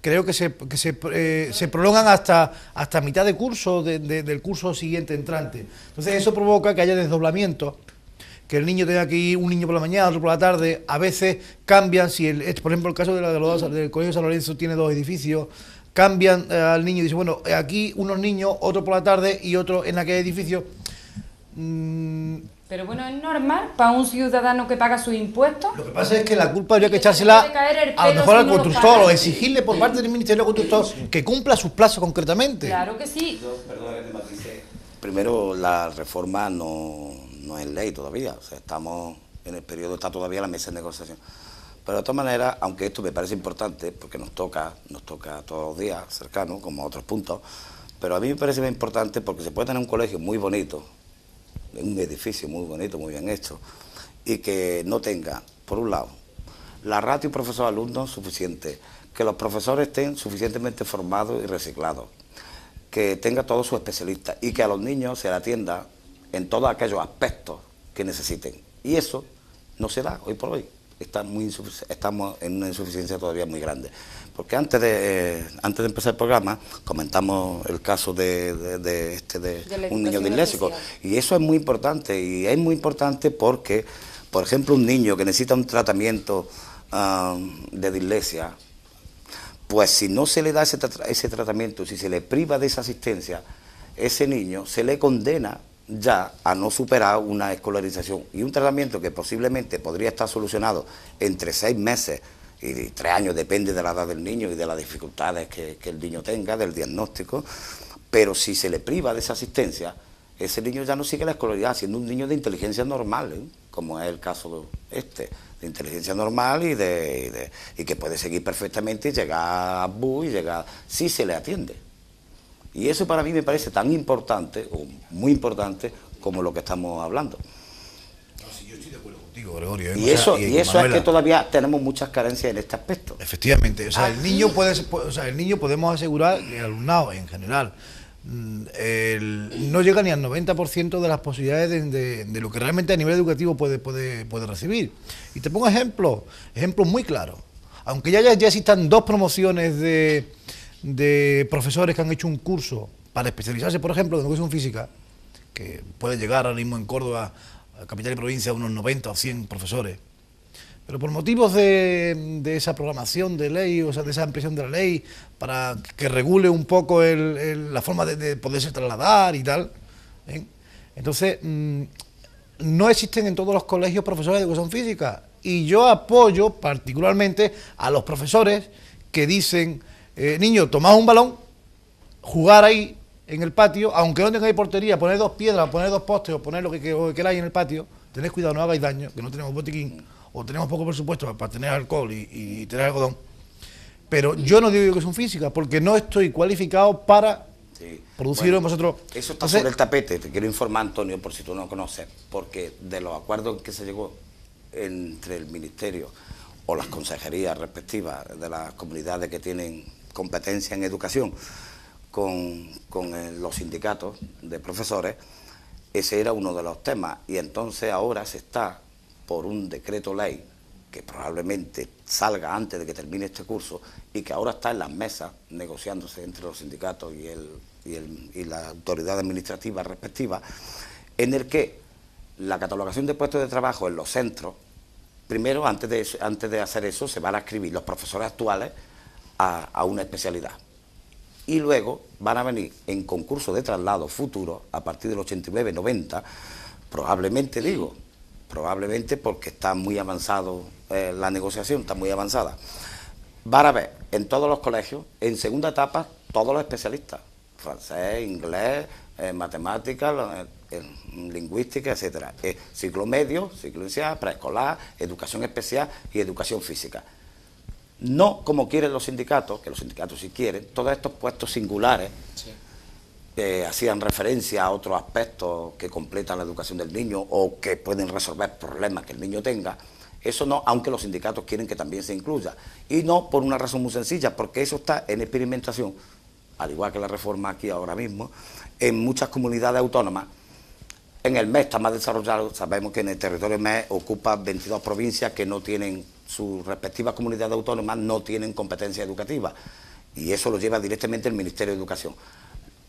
creo que se prolongan hasta mitad de curso, del curso siguiente entrante. Entonces eso provoca que haya desdoblamientos, que el niño tenga que ir, un niño por la mañana, otro por la tarde. A veces cambian, por ejemplo el caso del Colegio San Lorenzo tiene 2 edificios, cambian al niño y dicen, bueno, aquí unos niños, otro por la tarde y otro en aquel edificio. Pero bueno, es normal para un ciudadano que paga sus impuestos. Lo que pasa es que la culpa habría que echársela a lo mejor al constructor o exigirle por parte del Ministerio del Constructor que cumpla sus plazos concretamente. Claro que sí. Primero, la reforma no es ley todavía, o sea, estamos en el periodo, está todavía la mesa de negociación. Pero de todas maneras, aunque esto me parece importante, porque nos toca todos los días, cercano, como a otros puntos, pero a mí me parece muy importante porque se puede tener un colegio muy bonito, un edificio muy bonito, muy bien hecho, y que no tenga, por un lado, la ratio profesor-alumno suficiente, que los profesores estén suficientemente formados y reciclados, que tenga todos sus especialistas y que a los niños se le atienda en todos aquellos aspectos que necesiten. Y eso no se da hoy por hoy. Estamos en una insuficiencia todavía muy grande. Porque antes de empezar el programa comentamos el caso de un niño disléxico, y eso es muy importante, y es muy importante porque por ejemplo, un niño que necesita un tratamiento de dislexia, pues si no se le da ese tratamiento, si se le priva de esa asistencia, ese niño se le condena ya a no superar una escolarización y un tratamiento que posiblemente podría estar solucionado entre 6 meses y 3 años, depende de la edad del niño y de las dificultades que el niño tenga, del diagnóstico, pero si se le priva de esa asistencia, ese niño ya no sigue la escolaridad, siendo un niño de inteligencia normal, como es el caso de inteligencia normal y que puede seguir perfectamente y llegar a BU y llegar, si se le atiende. Y eso para mí me parece tan importante, o muy importante, como lo que estamos hablando. Sí, yo estoy de acuerdo contigo, Gregorio. Y eso es que todavía tenemos muchas carencias en este aspecto. Efectivamente, o sea, el niño podemos asegurar, el alumnado en general, no llega ni al 90% de las posibilidades de lo que realmente a nivel educativo puede recibir. Y te pongo ejemplos muy claros. Aunque ya existan 2 promociones de profesores que han hecho un curso para especializarse, por ejemplo, en educación física, que puede llegar ahora mismo en Córdoba, a capital y provincia, a unos 90 o 100 profesores. Pero por motivos de esa programación de ley, o sea, de esa ampliación de la ley, para que regule un poco la forma de poderse trasladar y tal, ¿eh? Entonces, no existen en todos los colegios profesores de educación física. Y yo apoyo particularmente a los profesores que dicen, niño, tomad un balón, jugar ahí en el patio, aunque no tengáis portería, poner 2 piedras, poner 2 postes o poner lo que queráis en el patio, tened cuidado, no hagáis daño, que no tenemos botiquín, o tenemos poco presupuesto para tener alcohol y tener algodón. Pero yo no digo educación física, porque no estoy cualificado para producirlo en vosotros. Eso está sobre el tapete, te quiero informar, Antonio, por si tú no conoces, porque de los acuerdos que se llegó entre el Ministerio o las consejerías respectivas de las comunidades que tienen competencia en educación con los sindicatos de profesores, ese era uno de los temas, y entonces ahora se está, por un decreto ley, que probablemente salga antes de que termine este curso, y que ahora está en las mesas negociándose entre los sindicatos y la autoridad administrativa respectiva, en el que la catalogación de puestos de trabajo en los centros, primero, antes de hacer eso, se van a inscribir los profesores actuales a una especialidad. Y luego van a venir en concurso de traslado futuro, a partir del 89-90, probablemente porque está muy avanzado la negociación, está muy avanzada. Van a ver en todos los colegios, en segunda etapa, todos los especialistas, francés, inglés, matemáticas, lingüística, etcétera. Ciclo medio, ciclo inicial, preescolar, educación especial y educación física. No como quieren los sindicatos, que los sindicatos sí quieren, todos estos puestos singulares que hacían referencia a otros aspectos que completan la educación del niño o que pueden resolver problemas que el niño tenga, eso no, aunque los sindicatos quieren que también se incluya. Y no por una razón muy sencilla, porque eso está en experimentación, al igual que la reforma aquí ahora mismo, en muchas comunidades autónomas. En el MES está más desarrollado, sabemos que en el territorio MES ocupa 22 provincias que no tienen, sus respectivas comunidades autónomas no tienen competencia educativa, y eso lo lleva directamente el Ministerio de Educación.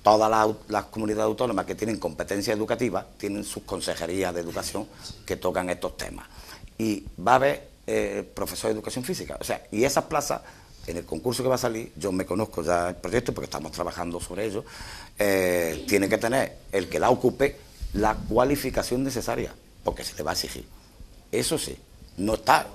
Todas las comunidades autónomas que tienen competencia educativa tienen sus consejerías de educación que tocan estos temas. Y va a haber profesor de educación física, o sea, y esas plazas, en el concurso que va a salir, yo me conozco ya el proyecto porque estamos trabajando sobre ello, tiene que tener el que la ocupe la cualificación necesaria, porque se le va a exigir. Eso sí, no está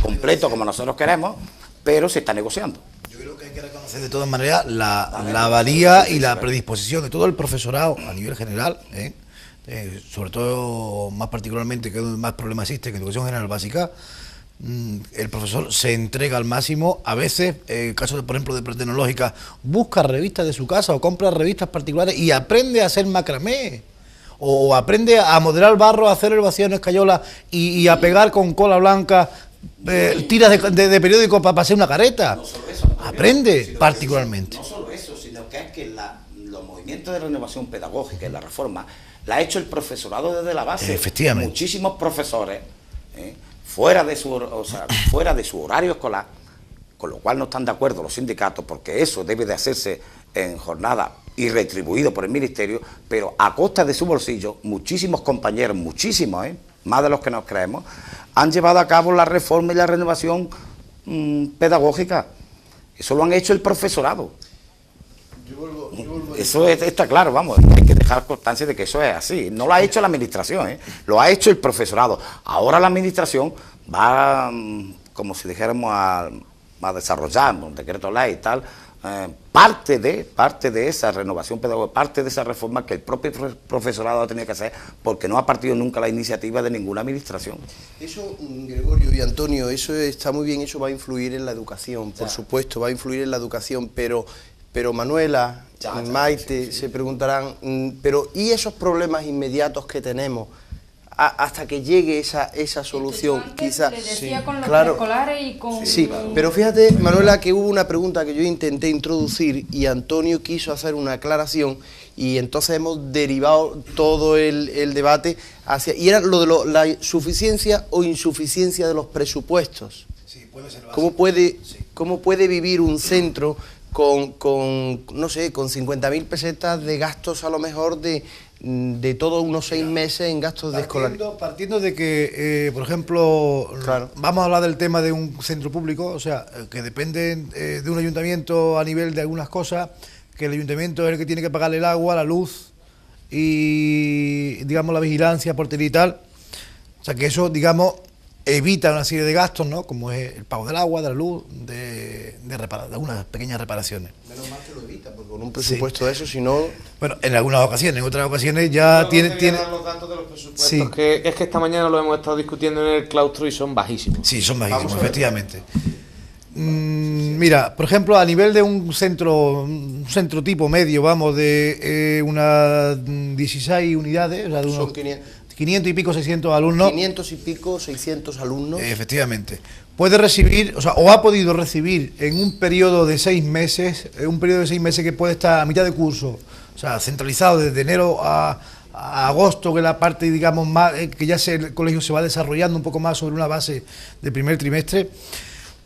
completo como nosotros queremos, pero se está negociando. Yo creo que hay que reconocer de todas maneras la valía y la predisposición de todo el profesorado a nivel general, sobre todo, más particularmente, que más problemas existe en educación general básica. El profesor se entrega al máximo, a veces, en el caso, por ejemplo, de pretecnológica, busca revistas de su casa o compra revistas particulares y aprende a hacer macramé, o aprende a modelar barro, a hacer el vacío en escayola y a pegar con cola blanca tiras de periódico para hacer una careta. No solo eso, aprende particularmente. No solo eso, sino que es que los movimientos de renovación pedagógica y la reforma la ha hecho el profesorado desde la base. Efectivamente. Muchísimos profesores fuera de su horario escolar, con lo cual no están de acuerdo los sindicatos, porque eso debe de hacerse en jornada y retribuido por el Ministerio, pero a costa de su bolsillo, muchísimos compañeros, muchísimos, más de los que nos creemos, han llevado a cabo la reforma y la renovación pedagógica. Eso lo han hecho el profesorado. Eso está claro, vamos, hay que dejar constancia de que eso es así. No lo ha hecho la administración, lo ha hecho el profesorado. Ahora la administración va, como si dijéramos, a desarrollar un decreto ley y tal, parte de esa renovación pedagógica, parte de esa reforma que el propio profesorado ha tenido que hacer, porque no ha partido nunca la iniciativa de ninguna administración. Eso, Gregorio y Antonio, eso está muy bien, eso va a influir en la educación, por supuesto, va a influir en la educación, pero Manuela, Maite, se preguntarán, pero ¿y esos problemas inmediatos que tenemos hasta que llegue esa solución? Quizás, con los claro, preescolares y con... Sí, pero fíjate, Manuela, que hubo una pregunta que yo intenté introducir y Antonio quiso hacer una aclaración y entonces hemos derivado todo el debate hacia... Y era lo de la suficiencia o insuficiencia de los presupuestos. Sí, puede ser básico. ¿Cómo puede vivir un centro no sé, con 50.000 pesetas de gastos a lo mejor de todos unos 6 meses en gastos de escolaridad? Partiendo de que, por ejemplo, claro, vamos a hablar del tema de un centro público, o sea, que depende de un ayuntamiento a nivel de algunas cosas, que el ayuntamiento es el que tiene que pagar el agua, la luz y, digamos, la vigilancia, portería y tal. O sea, que eso, digamos, evita una serie de gastos, ¿no? Como es el pago del agua, de la luz, de algunas pequeñas reparaciones. Menos mal que lo evita, porque con un presupuesto de eso, si no... Bueno, en algunas ocasiones, en otras ocasiones ya tiene... Los datos de los presupuestos, que es que esta mañana lo hemos estado discutiendo en el claustro y son bajísimos. Sí, son bajísimos, efectivamente. Mira, por ejemplo, a nivel de un centro tipo medio, vamos, de unas 16 unidades, o sea, de unos... Son 500 y pico, 600 alumnos. 500 y pico, 600 alumnos. Efectivamente. Puede recibir, o ha podido recibir en un periodo de 6 meses, que puede estar a mitad de curso, o sea, centralizado desde enero a agosto, que es la parte, digamos, más, que ya el colegio se va desarrollando un poco más sobre una base del primer trimestre,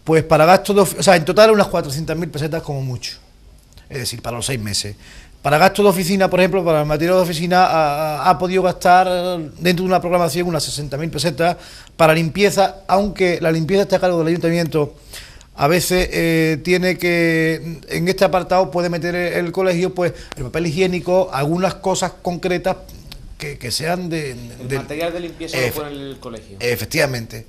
pues para gastos, o sea, en total unas 400.000 pesetas como mucho, es decir, para los 6 meses. Para gastos de oficina, por ejemplo, para el material de oficina, ha podido gastar dentro de una programación unas 60.000 pesetas para limpieza, aunque la limpieza está a cargo del ayuntamiento. A veces tiene que, en este apartado puede meter el colegio, pues, el papel higiénico, algunas cosas concretas que sean de... El material de limpieza lo pone el colegio. Efectivamente.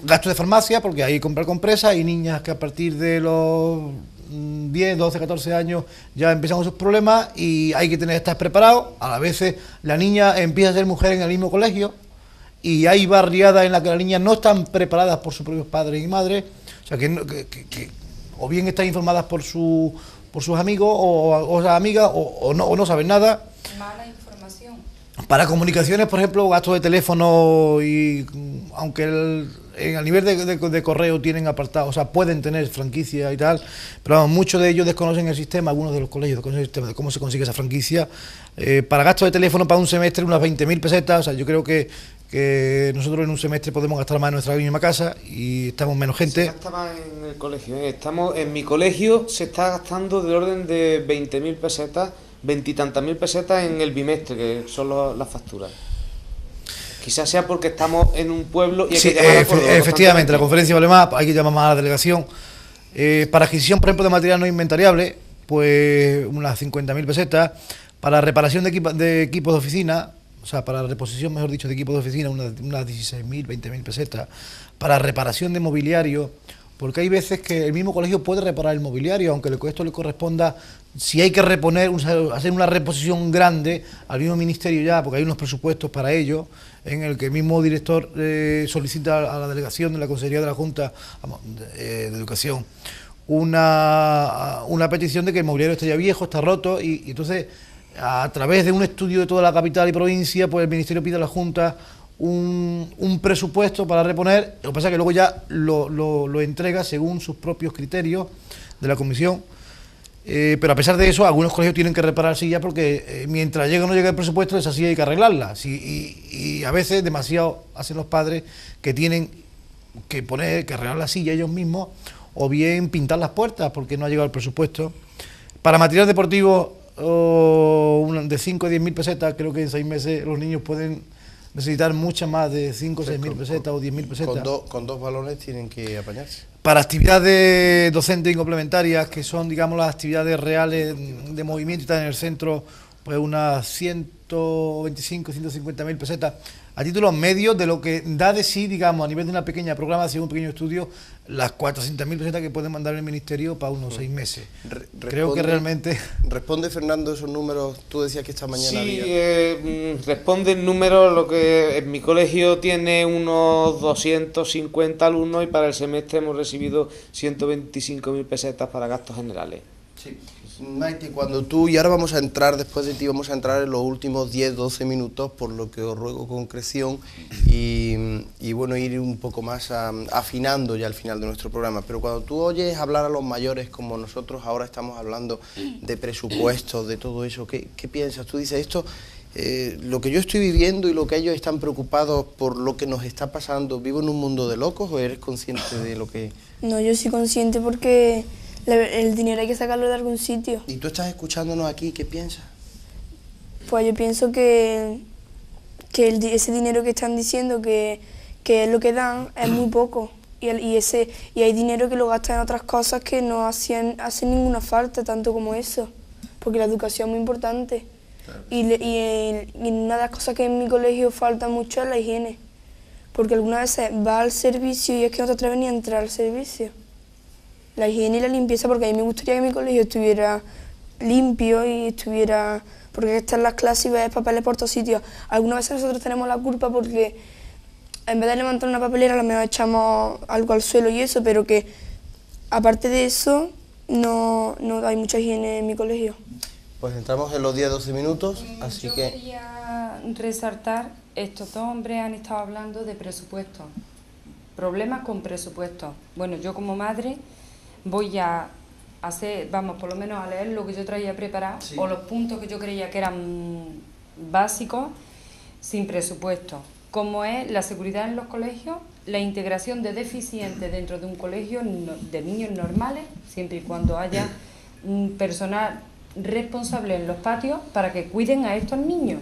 Gastos de farmacia, porque hay que comprar compresas, y niñas que a partir de los 10, 12, 14 años ya empiezan con sus problemas y hay que estar preparado. A la vez la niña empieza a ser mujer en el mismo colegio y hay barriadas en las que las niñas no están preparadas por sus propios padres y madres, o sea que o bien están informadas por sus amigos o las amigas o no saben nada. Mala información. Para comunicaciones, por ejemplo, gastos de teléfono, y aunque a nivel de correo tienen apartado, o sea, pueden tener franquicia y tal, pero vamos, muchos de ellos desconocen el sistema, algunos de los colegios desconocen el sistema de cómo se consigue esa franquicia. Para gastos de teléfono para un semestre unas 20.000 pesetas, o sea, yo creo que nosotros en un semestre podemos gastar más en nuestra misma casa y estamos menos gente. Se gasta más en el colegio, en mi colegio se está gastando del orden de 20.000 pesetas, 20 y tantas mil pesetas en el bimestre, que son las facturas. Quizás sea porque estamos en un pueblo y hay que llamar a Córdoba. Efectivamente, la conferencia vale más, hay que llamar más a la delegación. Para adquisición, por ejemplo, de material no inventariable, pues unas 50.000 pesetas. Para reparación de equipos de oficina, o sea, para la reposición, mejor dicho, de equipos de oficina, unas 16.000, 20.000 pesetas. Para reparación de mobiliario, porque hay veces que el mismo colegio puede reparar el mobiliario, aunque esto le corresponda, si hay que reponer, hacer una reposición grande al mismo ministerio ya, porque hay unos presupuestos para ello, en el que el mismo director solicita a la delegación de la Consejería de la Junta de Educación una petición de que el mobiliario está ya viejo, está roto, y entonces a través de un estudio de toda la capital y provincia, pues el ministerio pide a la Junta un presupuesto para reponer. Lo que pasa es que luego ya lo entrega según sus propios criterios de la comisión. Pero a pesar de eso, algunos colegios tienen que reparar sillas porque mientras llega o no llega el presupuesto, esa silla hay que arreglarla. Y a veces demasiado hacen los padres que tienen que arreglar la silla ellos mismos, o bien pintar las puertas porque no ha llegado el presupuesto. Para material deportivo de 5 a 10.000 pesetas, creo que en 6 meses los niños pueden necesitar muchas más de 5 o 6 mil pesetas o 10 mil pesetas. Con dos balones tienen que apañarse. Para actividades docentes y complementarias, que son, digamos, las actividades reales de movimiento y tal en el centro, pues unas 125, 150 mil pesetas, a títulos medios de lo que da de sí, digamos, a nivel de una pequeña programación, un pequeño estudio, las 400 mil pesetas que puede mandar el Ministerio para unos 6 meses. Creo que realmente... ¿Responde, Fernando, esos números? Tú decías que esta mañana Sí, había... responde el número, lo que en mi colegio tiene unos 250 alumnos y para el semestre hemos recibido 125.000 pesetas para gastos generales. Sí. Maite, cuando tú, y ahora vamos a entrar, después de ti, vamos a entrar en los últimos 10, 12 minutos, por lo que os ruego concreción y bueno, ir un poco más afinando ya al final de nuestro programa. Pero cuando tú oyes hablar a los mayores, como nosotros ahora estamos hablando de presupuestos, de todo eso, ¿qué piensas? Tú dices, esto, lo que yo estoy viviendo y lo que ellos están preocupados por lo que nos está pasando, ¿vivo en un mundo de locos o eres consciente de lo que...? No, yo soy consciente porque el dinero hay que sacarlo de algún sitio. ¿Y tú estás escuchándonos aquí? ¿Qué piensas? Pues yo pienso que ese dinero que están diciendo que es lo que dan es muy poco. Y hay dinero que lo gastan en otras cosas que no hacen ninguna falta, tanto como eso. Porque la educación es muy importante. Claro. Y una de las cosas que en mi colegio falta mucho es la higiene. Porque algunas veces va al servicio y es que no te atreves ni a entrar al servicio. La higiene y la limpieza, porque a mí me gustaría que mi colegio estuviera limpio y estuviera... Porque están las clases y ves papeles por todos sitios. Algunas veces nosotros tenemos la culpa porque en vez de levantar una papelera, a lo mejor echamos algo al suelo y eso, pero que aparte de eso, no hay mucha higiene en mi colegio. Pues entramos en los 10-12 minutos, así Yo que... quería resaltar, estos dos hombres han estado hablando de presupuesto, problemas con presupuesto. Bueno, yo como madre voy a hacer, vamos, por lo menos a leer lo que yo traía preparado, sí, o los puntos que yo creía que eran básicos, sin presupuesto, como es la seguridad en los colegios, la integración de deficientes dentro de un colegio de niños normales, siempre y cuando haya personal responsable en los patios para que cuiden a estos niños,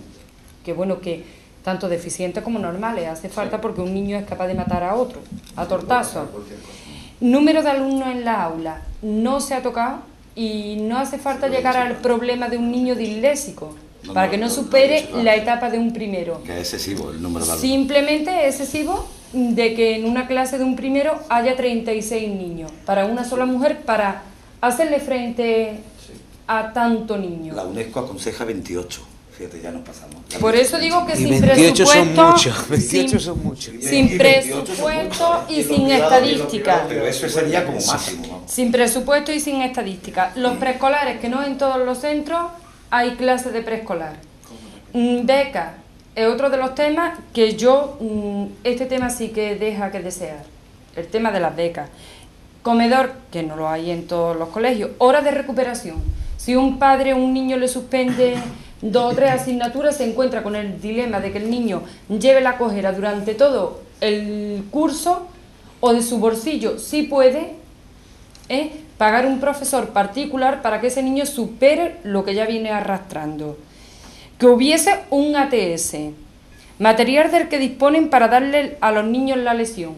que bueno, que tanto deficientes como normales hace falta, porque un niño es capaz de matar a otro, a tortazos. Número de alumnos en la aula no se ha tocado y no hace falta llegar al problema de un niño disléxico para que no supere la etapa de un primero. Que es excesivo el número de alumnos. Simplemente es excesivo de que en una clase de un primero haya 36 niños para una sola mujer para hacerle frente a tanto niño. La UNESCO aconseja 28. Fíjate, ya nos pasamos. Por eso digo que y sin 28 presupuesto, son muchos, 28 son muchos. Sin presupuesto y sin estadística. Pero eso sería como máximo, ¿no? Sin presupuesto y sin estadística. Los preescolares, que no en todos los centros hay clases de preescolar. Becas es otro de los temas que este tema sí que deja que desear. El tema de las becas. Comedor, que no lo hay en todos los colegios. Horas de recuperación. Si un padre o un niño le suspende 2 o 3 asignaturas, se encuentra con el dilema de que el niño lleve la cojera durante todo el curso, o de su bolsillo, si puede, pagar un profesor particular para que ese niño supere lo que ya viene arrastrando. Que hubiese un ATS, material del que disponen para darle a los niños la lesión,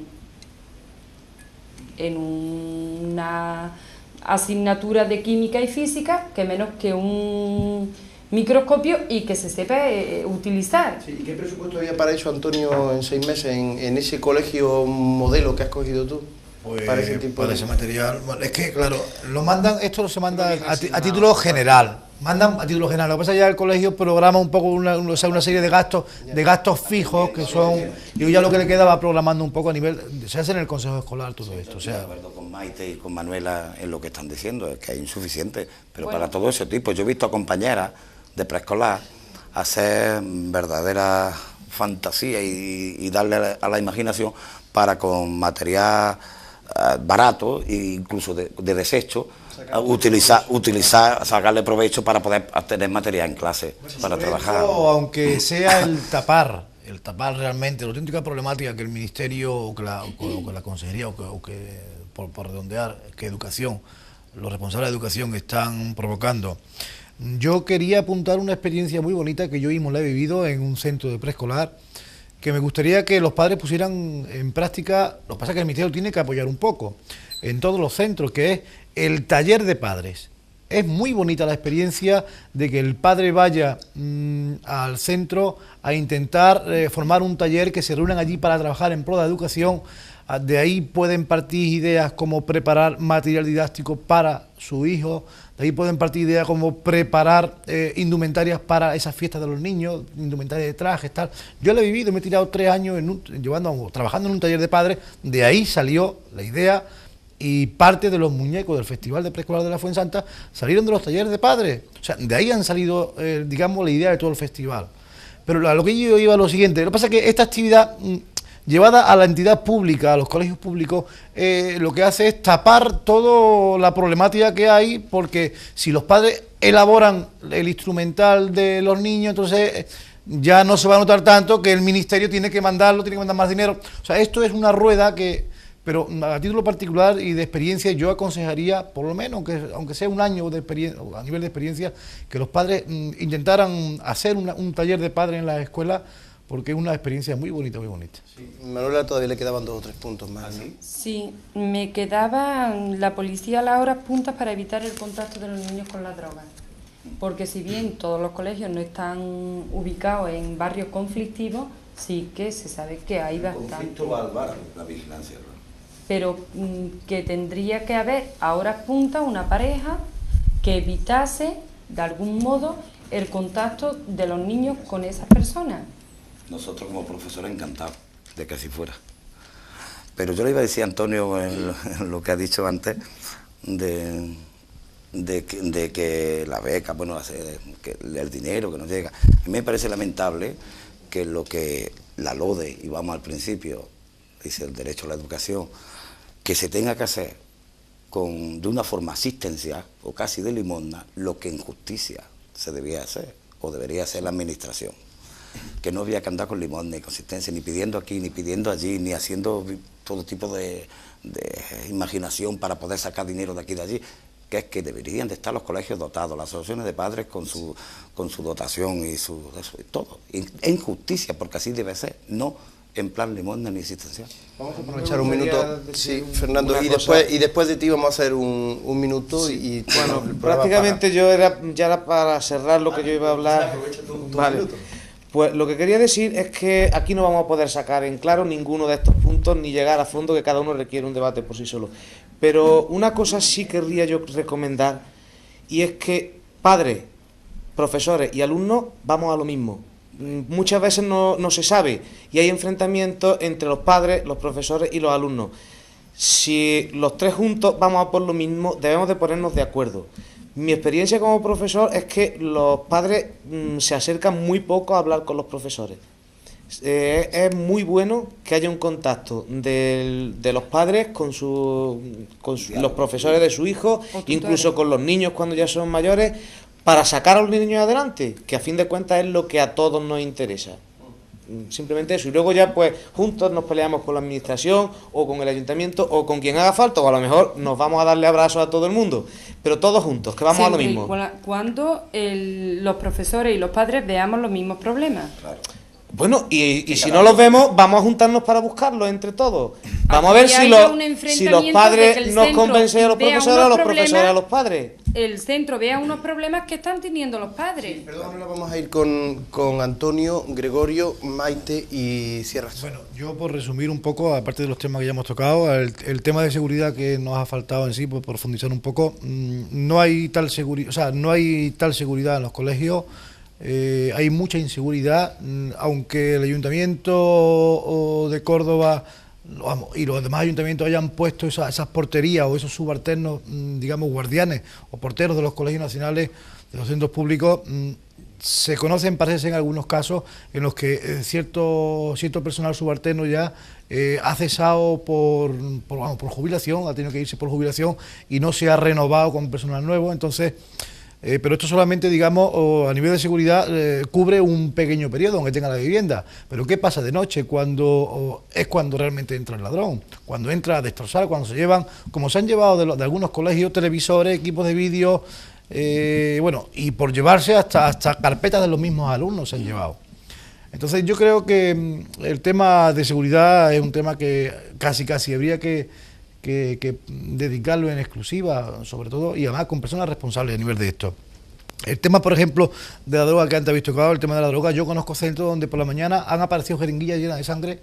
en una asignatura de química y física, que menos que un microscopio, y que se sepa utilizar. Sí, ¿y qué presupuesto había para eso, Antonio, en 6 meses, en ese colegio modelo que has cogido tú? Pues para ese tipo ese material, es que claro, lo mandan, esto se manda a título general, mandan a título general. Lo que pasa es que ya el colegio programa un poco una serie de gastos fijos que son, y ya lo que le queda va programando un poco a nivel, se hace en el consejo escolar todo esto. O sea, de acuerdo con Maite y con Manuela en lo que están diciendo, es que es insuficiente, pero bueno, para todo ese tipo, yo he visto a compañeras de preescolar hacer verdadera fantasía y darle a la imaginación para con material barato e incluso de desecho utilizar, sacarle provecho para poder tener material en clase, para trabajar. Aunque sea el tapar realmente la auténtica problemática que el Ministerio o que la Consejería o que por redondear, que Educación, los responsables de Educación están provocando. Yo quería apuntar una experiencia muy bonita que yo mismo la he vivido en un centro de preescolar, que me gustaría que los padres pusieran en práctica. Lo que pasa es que el Ministerio tiene que apoyar un poco en todos los centros, que es el taller de padres. Es muy bonita la experiencia de que el padre vaya al centro a intentar formar un taller, que se reúnan allí para trabajar en pro de la educación. De ahí pueden partir ideas como preparar material didáctico para su hijo, de ahí pueden partir ideas como preparar indumentarias para esas fiestas de los niños, indumentarias de trajes, tal. Yo lo he vivido, me he tirado 3 años trabajando en un taller de padres, de ahí salió la idea. Y parte de los muñecos del Festival de Preescolar de la Fuensanta salieron de los talleres de padres. O sea, de ahí han salido, digamos, la idea de todo el festival. Pero a lo que yo iba a lo siguiente. Lo que pasa es que esta actividad, llevada a la entidad pública, a los colegios públicos, lo que hace es tapar toda la problemática que hay, porque si los padres elaboran el instrumental de los niños, entonces ya no se va a notar tanto que el Ministerio tiene que mandar más dinero. O sea, esto es una rueda que... Pero a título particular y de experiencia, yo aconsejaría, por lo menos, aunque sea un año de experiencia, a nivel de experiencia, que los padres intentaran hacer un taller de padres en la escuela, porque es una experiencia muy bonita, muy bonita. Sí. Manuela, todavía le quedaban 2 o 3 puntos más, ¿no? Sí, me quedaba la policía a las horas puntas para evitar el contacto de los niños con la droga. Porque si bien todos los colegios no están ubicados en barrios conflictivos, sí que se sabe que hay bastante. La vigilancia, ¿no? Pero que tendría que haber a horas puntas una pareja que evitase de algún modo el contacto de los niños con esas personas. Nosotros como profesores encantados de que así fuera. Pero yo le iba a decir a Antonio en lo que ha dicho antes de que la beca, bueno, que el dinero que nos llega. A mí me parece lamentable que lo que la LODE, y vamos al principio, dice el derecho a la educación, que se tenga que hacer de una forma asistencial o casi de limosna lo que en justicia se debía hacer o debería hacer la administración. Que no había que andar con limosna ni consistencia, ni pidiendo aquí, ni pidiendo allí, ni haciendo todo tipo de imaginación para poder sacar dinero de aquí y de allí, que es que deberían de estar los colegios dotados, las asociaciones de padres con su dotación y todo, en justicia, porque así debe ser, no en plan limosna ni asistencial. Vamos a aprovechar un minuto, sí, Fernando, y después de ti vamos a hacer un minuto. Sí. Bueno, prácticamente ya para cerrar lo que yo iba a hablar. Vale. Pues lo que quería decir es que aquí no vamos a poder sacar en claro ninguno de estos puntos ni llegar a fondo, que cada uno requiere un debate por sí solo. Pero una cosa sí querría yo recomendar, y es que padres, profesores y alumnos vamos a lo mismo. Muchas veces no se sabe y hay enfrentamientos entre los padres, los profesores y los alumnos. Si los tres juntos vamos a por lo mismo, debemos de ponernos de acuerdo. Mi experiencia como profesor es que los padres se acercan muy poco a hablar con los profesores. Es muy bueno que haya un contacto de los padres con los profesores de su hijo, incluso con los niños cuando ya son mayores, para sacar a los niños adelante, que a fin de cuentas es lo que a todos nos interesa. Simplemente eso, y luego ya pues juntos nos peleamos con la administración o con el ayuntamiento o con quien haga falta, o a lo mejor nos vamos a darle abrazos a todo el mundo, pero todos juntos, que vamos a lo mismo. Cuando los profesores y los padres veamos los mismos problemas. Claro. Bueno, y si no los vemos, vamos a juntarnos para buscarlos entre todos. Vamos a ver si los padres nos convencen a los profesores o los profesores a los padres. El centro vea unos problemas que están teniendo los padres. Sí, perdón, ahora vamos a ir con Antonio, Gregorio, Maite y Sierras. Bueno, yo por resumir un poco, aparte de los temas que ya hemos tocado, el tema de seguridad que nos ha faltado en sí, por profundizar un poco, no hay tal seguridad, o sea, no hay tal seguridad en los colegios. Hay mucha inseguridad, aunque el Ayuntamiento de Córdoba y los demás ayuntamientos hayan puesto esas porterías o esos subalternos, digamos, guardianes o porteros de los colegios nacionales, de los centros públicos, se conocen, parece, en algunos casos en los que cierto personal subalterno ya ha cesado por jubilación, ha tenido que irse por jubilación y no se ha renovado con personal nuevo. Entonces, pero esto solamente, digamos, a nivel de seguridad cubre un pequeño periodo, aunque tenga la vivienda. Pero ¿qué pasa de noche? Es cuando realmente entra el ladrón, cuando entra a destrozar, cuando se llevan, como se han llevado de algunos colegios, televisores, equipos de vídeo, bueno, y por llevarse hasta carpetas de los mismos alumnos se han llevado. Entonces yo creo que el tema de seguridad es un tema que casi habría que dedicarlo en exclusiva, sobre todo, y además con personas responsables a nivel de esto. El tema, por ejemplo, de la droga que antes habéis tocado, el tema de la droga, yo conozco centros donde por la mañana han aparecido jeringuillas llenas de sangre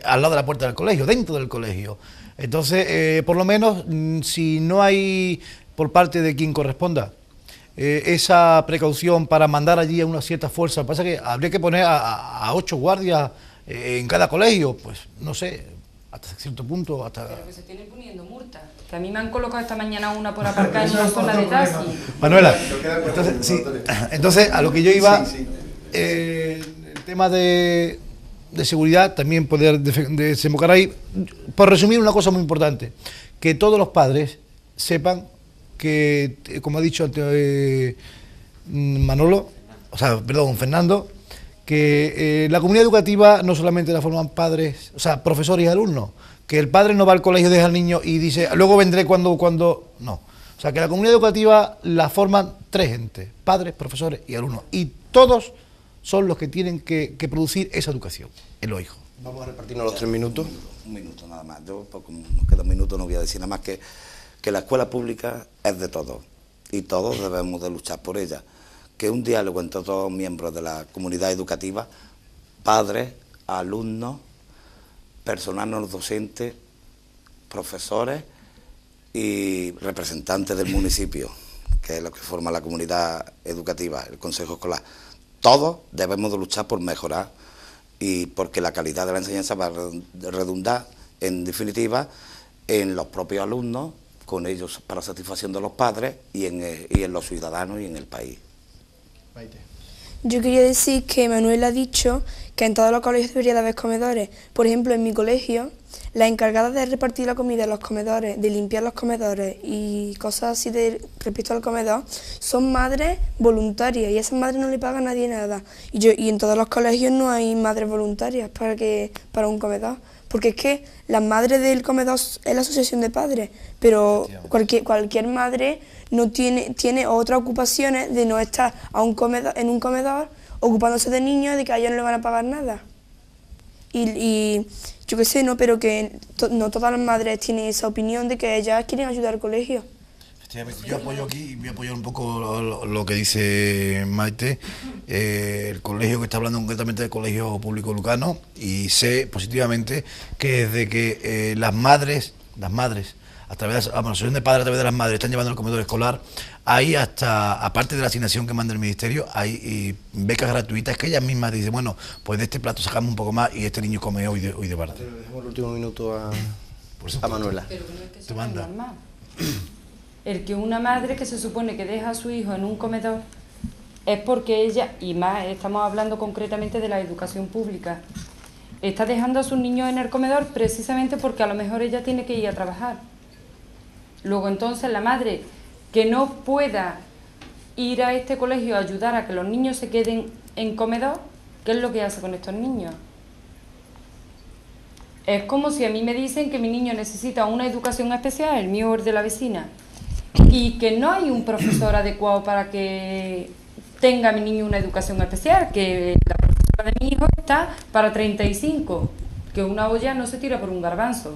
al lado de la puerta del colegio, dentro del colegio. Entonces, por lo menos, si no hay por parte de quien corresponda esa precaución para mandar allí a una cierta fuerza, pasa que habría que poner a 8 guardias en cada colegio, pues no sé, hasta cierto punto, hasta... Pero que se tienen poniendo multas. Que a mí me han colocado esta mañana una por aparcar en una zona de taxi. Manuela, entonces a lo que yo iba, el tema de seguridad también poder desembocar ahí. Por resumir, una cosa muy importante, que todos los padres sepan que, como ha dicho Fernando, que la comunidad educativa no solamente la forman padres, o sea, profesores y alumnos, que el padre no va al colegio, deja al niño y dice, luego vendré cuando no. O sea, que la comunidad educativa la forman 3 entes, padres, profesores y alumnos, y todos son los que tienen que producir esa educación en los hijos. Vamos a repartirnos los 3 minutos. Un minuto nada más. Yo, pues, como nos queda un minuto, no voy a decir nada más que la escuela pública es de todos y todos debemos de luchar por ella. Que un diálogo entre todos los miembros de la comunidad educativa, padres, alumnos, personal no docente, profesores y representantes del municipio, que es lo que forma la comunidad educativa, el consejo escolar. Todos debemos de luchar por mejorar y porque la calidad de la enseñanza va a redundar, en definitiva, en los propios alumnos, con ellos para satisfacción de los padres y en los ciudadanos y en el país. Yo quería decir que Manuel ha dicho que en todos los colegios debería de haber comedores. Por ejemplo, en mi colegio, las encargadas de repartir la comida en los comedores, de limpiar los comedores y cosas así respecto al comedor, son madres voluntarias y a esas madres no le paga a nadie nada. Y en todos los colegios no hay madres voluntarias para un comedor. Porque es que las madres del comedor es la asociación de padres, pero cualquier madre no tiene otras ocupaciones de no estar en un comedor ocupándose de niños y de que a ellos no le van a pagar nada. Y yo qué sé, pero que no todas las madres tienen esa opinión de que ellas quieren ayudar al colegio. Yo apoyo aquí y voy a apoyar un poco lo que dice Maite. El colegio que está hablando concretamente del Colegio Público Lucano, y sé positivamente que desde que las madres, a través de la asociación de padres, a través de las madres, están llevando el comedor escolar, hay hasta, aparte de la asignación que manda el ministerio, hay becas gratuitas que ellas mismas dicen, bueno, pues de este plato sacamos un poco más y este niño come hoy de parte. Le dejamos el último minuto a Manuela. Pero que no es que eso es normal. El que una madre que se supone que deja a su hijo en un comedor es porque ella, y más estamos hablando concretamente de la educación pública, está dejando a sus niños en el comedor precisamente porque a lo mejor ella tiene que ir a trabajar. Luego entonces la madre que no pueda ir a este colegio a ayudar a que los niños se queden en comedor, ¿qué es lo que hace con estos niños? Es como si a mí me dicen que mi niño necesita una educación especial, el mío o el de la vecina, y que no hay un profesor adecuado para que tenga mi niño una educación especial, que la profesora de mi hijo está para 35, que una olla no se tira por un garbanzo.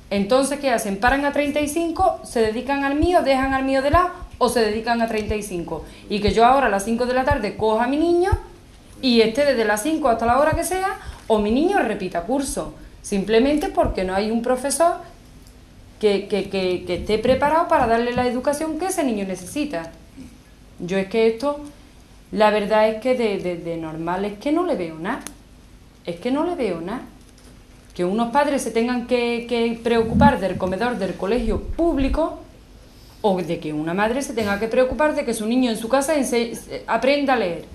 Entonces, ¿qué hacen? Paran a 35, se dedican al mío, dejan al mío de lado o se dedican a 35. Y que yo ahora a las 5 de la tarde coja a mi niño y esté desde las 5 hasta la hora que sea, o mi niño repita curso, simplemente porque no hay un profesor que esté preparado para darle la educación que ese niño necesita. Yo es que esto, la verdad es que de normal es que no le veo nada. Es que no le veo nada. Que unos padres se tengan que preocupar del comedor del colegio público, o de que una madre se tenga que preocupar de que su niño en su casa aprenda a leer.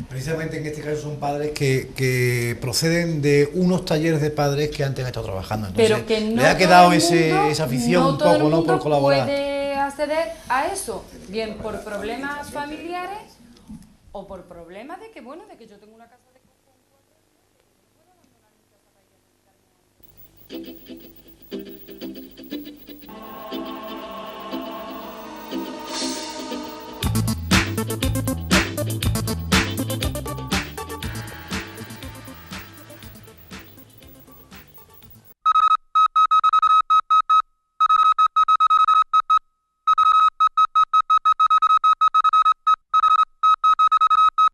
Precisamente en este caso son padres que proceden de unos talleres de padres que antes han estado trabajando. Entonces, pero que no le ha quedado esa afición un poco, ¿no?, por colaborar. Puede acceder a eso, bien por problemas familiares o por problemas de que yo tengo una casa de